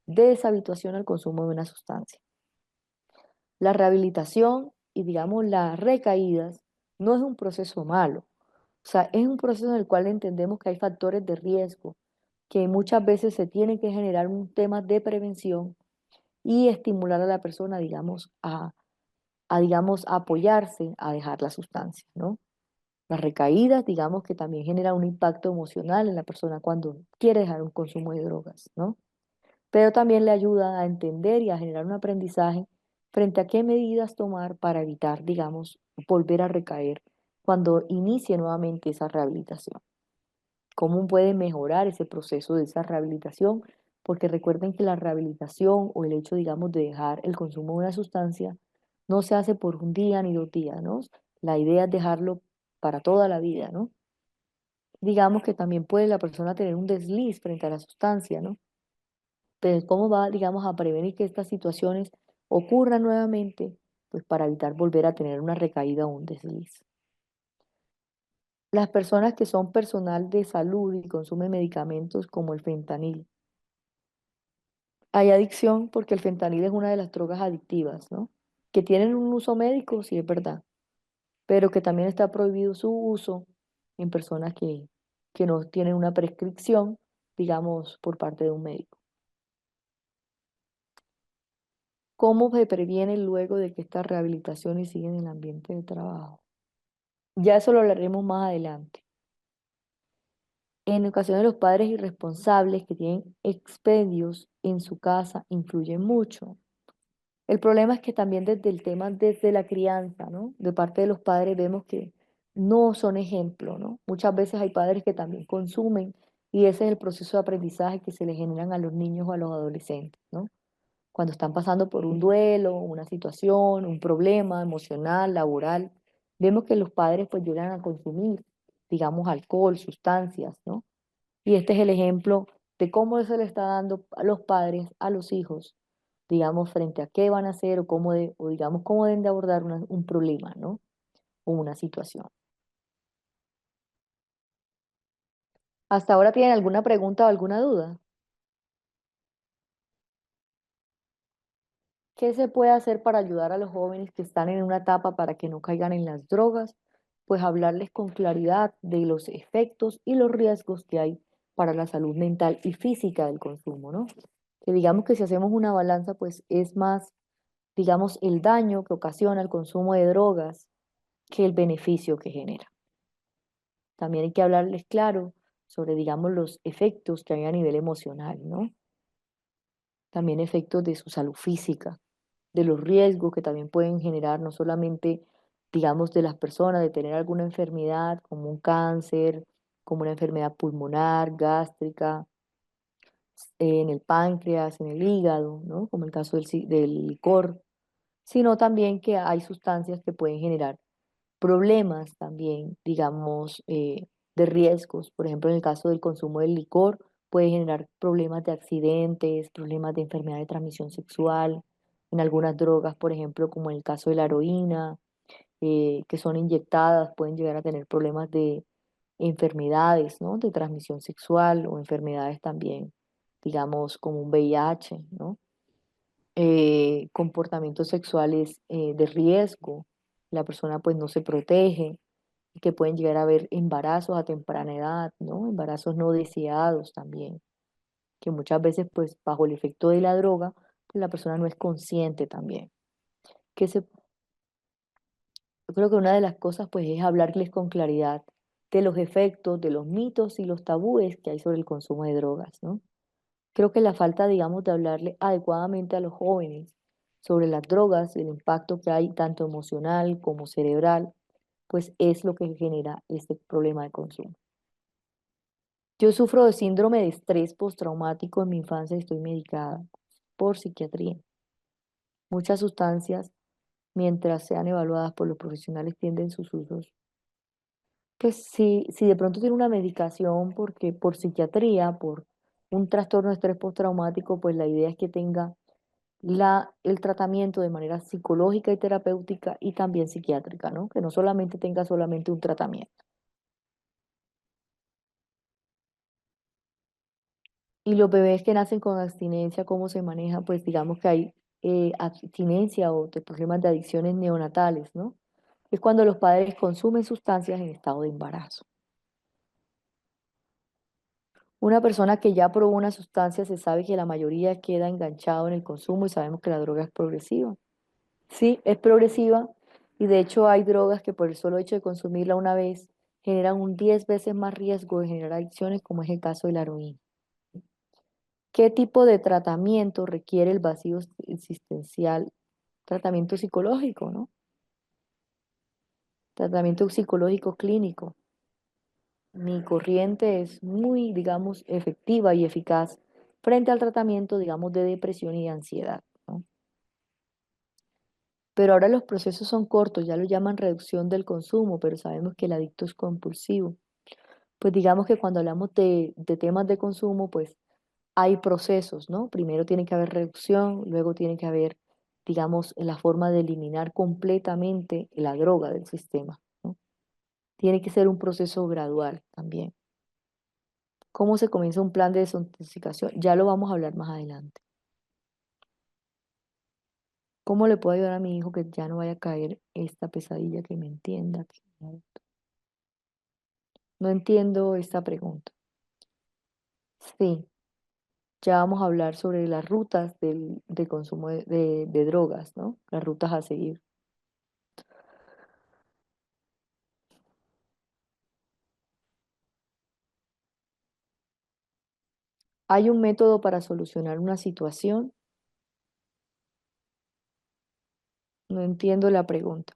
de deshabituación al consumo de una sustancia. La rehabilitación y digamos las recaídas no es un proceso malo. O sea, es un proceso en el cual entendemos que hay factores de riesgo, que muchas veces se tiene que generar un tema de prevención y estimular a la persona, digamos, digamos, a apoyarse a dejar la sustancia, ¿no? Las recaídas, digamos, que también genera un impacto emocional en la persona cuando quiere dejar un consumo de drogas, ¿no? Pero también le ayuda a entender y a generar un aprendizaje frente a qué medidas tomar para evitar, digamos, volver a recaer cuando inicie nuevamente esa rehabilitación. ¿Cómo puede mejorar ese proceso de esa rehabilitación? Porque recuerden que la rehabilitación o el hecho, digamos, de dejar el consumo de una sustancia no se hace por un día ni 2 días, ¿no? La idea es dejarlo para toda la vida, ¿no? Digamos que también puede la persona tener un desliz frente a la sustancia, ¿no? Pero ¿cómo va, digamos, a prevenir que estas situaciones ocurran nuevamente? Pues para evitar volver a tener una recaída o un desliz. Las personas que son personal de salud y consumen medicamentos como el fentanil. Hay adicción porque el fentanil es una de las drogas adictivas, ¿no? Que tienen un uso médico, sí es verdad, pero que también está prohibido su uso en personas que no tienen una prescripción, digamos, por parte de un médico. ¿Cómo se previene luego de que estas rehabilitaciones siguen en el ambiente de trabajo? Ya eso lo hablaremos más adelante. En ocasiones los padres irresponsables que tienen expedios en su casa influyen mucho. El problema es que también desde el tema, desde la crianza, ¿no? De parte de los padres vemos que no son ejemplo, ¿no? Muchas veces hay padres que también consumen y ese es el proceso de aprendizaje que se le generan a los niños o a los adolescentes, ¿no? Cuando están pasando por un duelo, una situación, un problema emocional, laboral, vemos que los padres pues llegan a consumir, digamos, alcohol, sustancias, ¿no? Y este es el ejemplo de cómo se le está dando a los padres, a los hijos, digamos, frente a qué van a hacer o o digamos, cómo deben de abordar un problema, ¿no? O una situación. ¿Hasta ahora tienen alguna pregunta o alguna duda? ¿Qué se puede hacer para ayudar a los jóvenes que están en una etapa para que no caigan en las drogas? Pues hablarles con claridad de los efectos y los riesgos que hay para la salud mental y física del consumo, ¿no? Que digamos que si hacemos una balanza, pues es más, digamos, el daño que ocasiona el consumo de drogas que el beneficio que genera. También hay que hablarles claro sobre, digamos, los efectos que hay a nivel emocional, ¿no? También efectos de su salud física, de los riesgos que también pueden generar, no solamente, digamos, de las personas, de tener alguna enfermedad como un cáncer, como una enfermedad pulmonar, gástrica, en el páncreas, en el hígado, ¿no? Como el caso del licor, sino también que hay sustancias que pueden generar problemas también, digamos, de riesgos. Por ejemplo, en el caso del consumo del licor, puede generar problemas de accidentes, problemas de enfermedad de transmisión sexual. En algunas drogas, por ejemplo, como en el caso de la heroína, que son inyectadas, pueden llegar a tener problemas de enfermedades, ¿no? De transmisión sexual o enfermedades también, digamos, como un VIH, ¿no? Comportamientos sexuales de riesgo, la persona pues no se protege, que pueden llegar a haber embarazos a temprana edad, ¿no? Embarazos no deseados también, que muchas veces pues bajo el efecto de la droga, pues la persona no es consciente también. Que se, yo creo que una de las cosas pues es hablarles con claridad de los efectos, de los mitos y los tabúes que hay sobre el consumo de drogas, ¿no? Creo que la falta, digamos, de hablarle adecuadamente a los jóvenes sobre las drogas y el impacto que hay tanto emocional como cerebral, pues es lo que genera este problema de consumo. Yo sufro de síndrome de estrés postraumático en mi infancia y estoy medicada por psiquiatría. Muchas sustancias, mientras sean evaluadas por los profesionales, tienden sus usos. Pues si de pronto tiene una medicación porque por psiquiatría, por un trastorno de estrés postraumático, pues la idea es que tenga el tratamiento de manera psicológica y terapéutica y también psiquiátrica, ¿no? Que no solamente tenga solamente un tratamiento. Y los bebés que nacen con abstinencia, ¿cómo se maneja? Pues digamos que hay abstinencia o de problemas de adicciones neonatales, ¿no? Es cuando los padres consumen sustancias en estado de embarazo. Una persona que ya probó una sustancia se sabe que la mayoría queda enganchado en el consumo y sabemos que la droga es progresiva. Sí, es progresiva y de hecho hay drogas que por el solo hecho de consumirla una vez generan un 10 veces más riesgo de generar adicciones como es el caso de la heroína. ¿Qué tipo de tratamiento requiere el vacío existencial? Tratamiento psicológico, ¿no? Tratamiento psicológico clínico. Mi corriente es muy, digamos, efectiva y eficaz frente al tratamiento, digamos, de depresión y de ansiedad, ¿no? Pero ahora los procesos son cortos, ya lo llaman reducción del consumo, pero sabemos que el adicto es compulsivo. Pues digamos que cuando hablamos de temas de consumo, pues hay procesos, ¿no? Primero tiene que haber reducción, luego tiene que haber, digamos, la forma de eliminar completamente la droga del sistema, ¿no? Tiene que ser un proceso gradual también. ¿Cómo se comienza un plan de desintoxicación? Ya lo vamos a hablar más adelante. ¿Cómo le puedo ayudar a mi hijo que ya no vaya a caer esta pesadilla, que me entienda? No entiendo esta pregunta. Sí, ya vamos a hablar sobre las rutas de consumo de drogas, ¿no? Las rutas a seguir. ¿Hay un método para solucionar una situación? No entiendo la pregunta.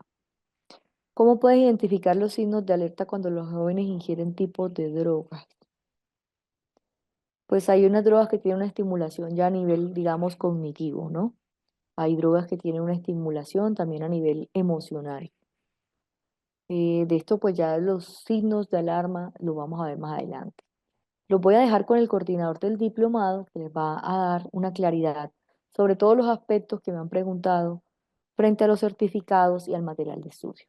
¿Cómo puedes identificar los signos de alerta cuando los jóvenes ingieren tipos de drogas? Pues hay unas drogas que tienen una estimulación ya a nivel, digamos, cognitivo, ¿no? Hay drogas que tienen una estimulación también a nivel emocional. De esto, pues ya los signos de alarma los vamos a ver más adelante. Los voy a dejar con el coordinador del diplomado, que les va a dar una claridad sobre todos los aspectos que me han preguntado frente a los certificados y al material de estudio.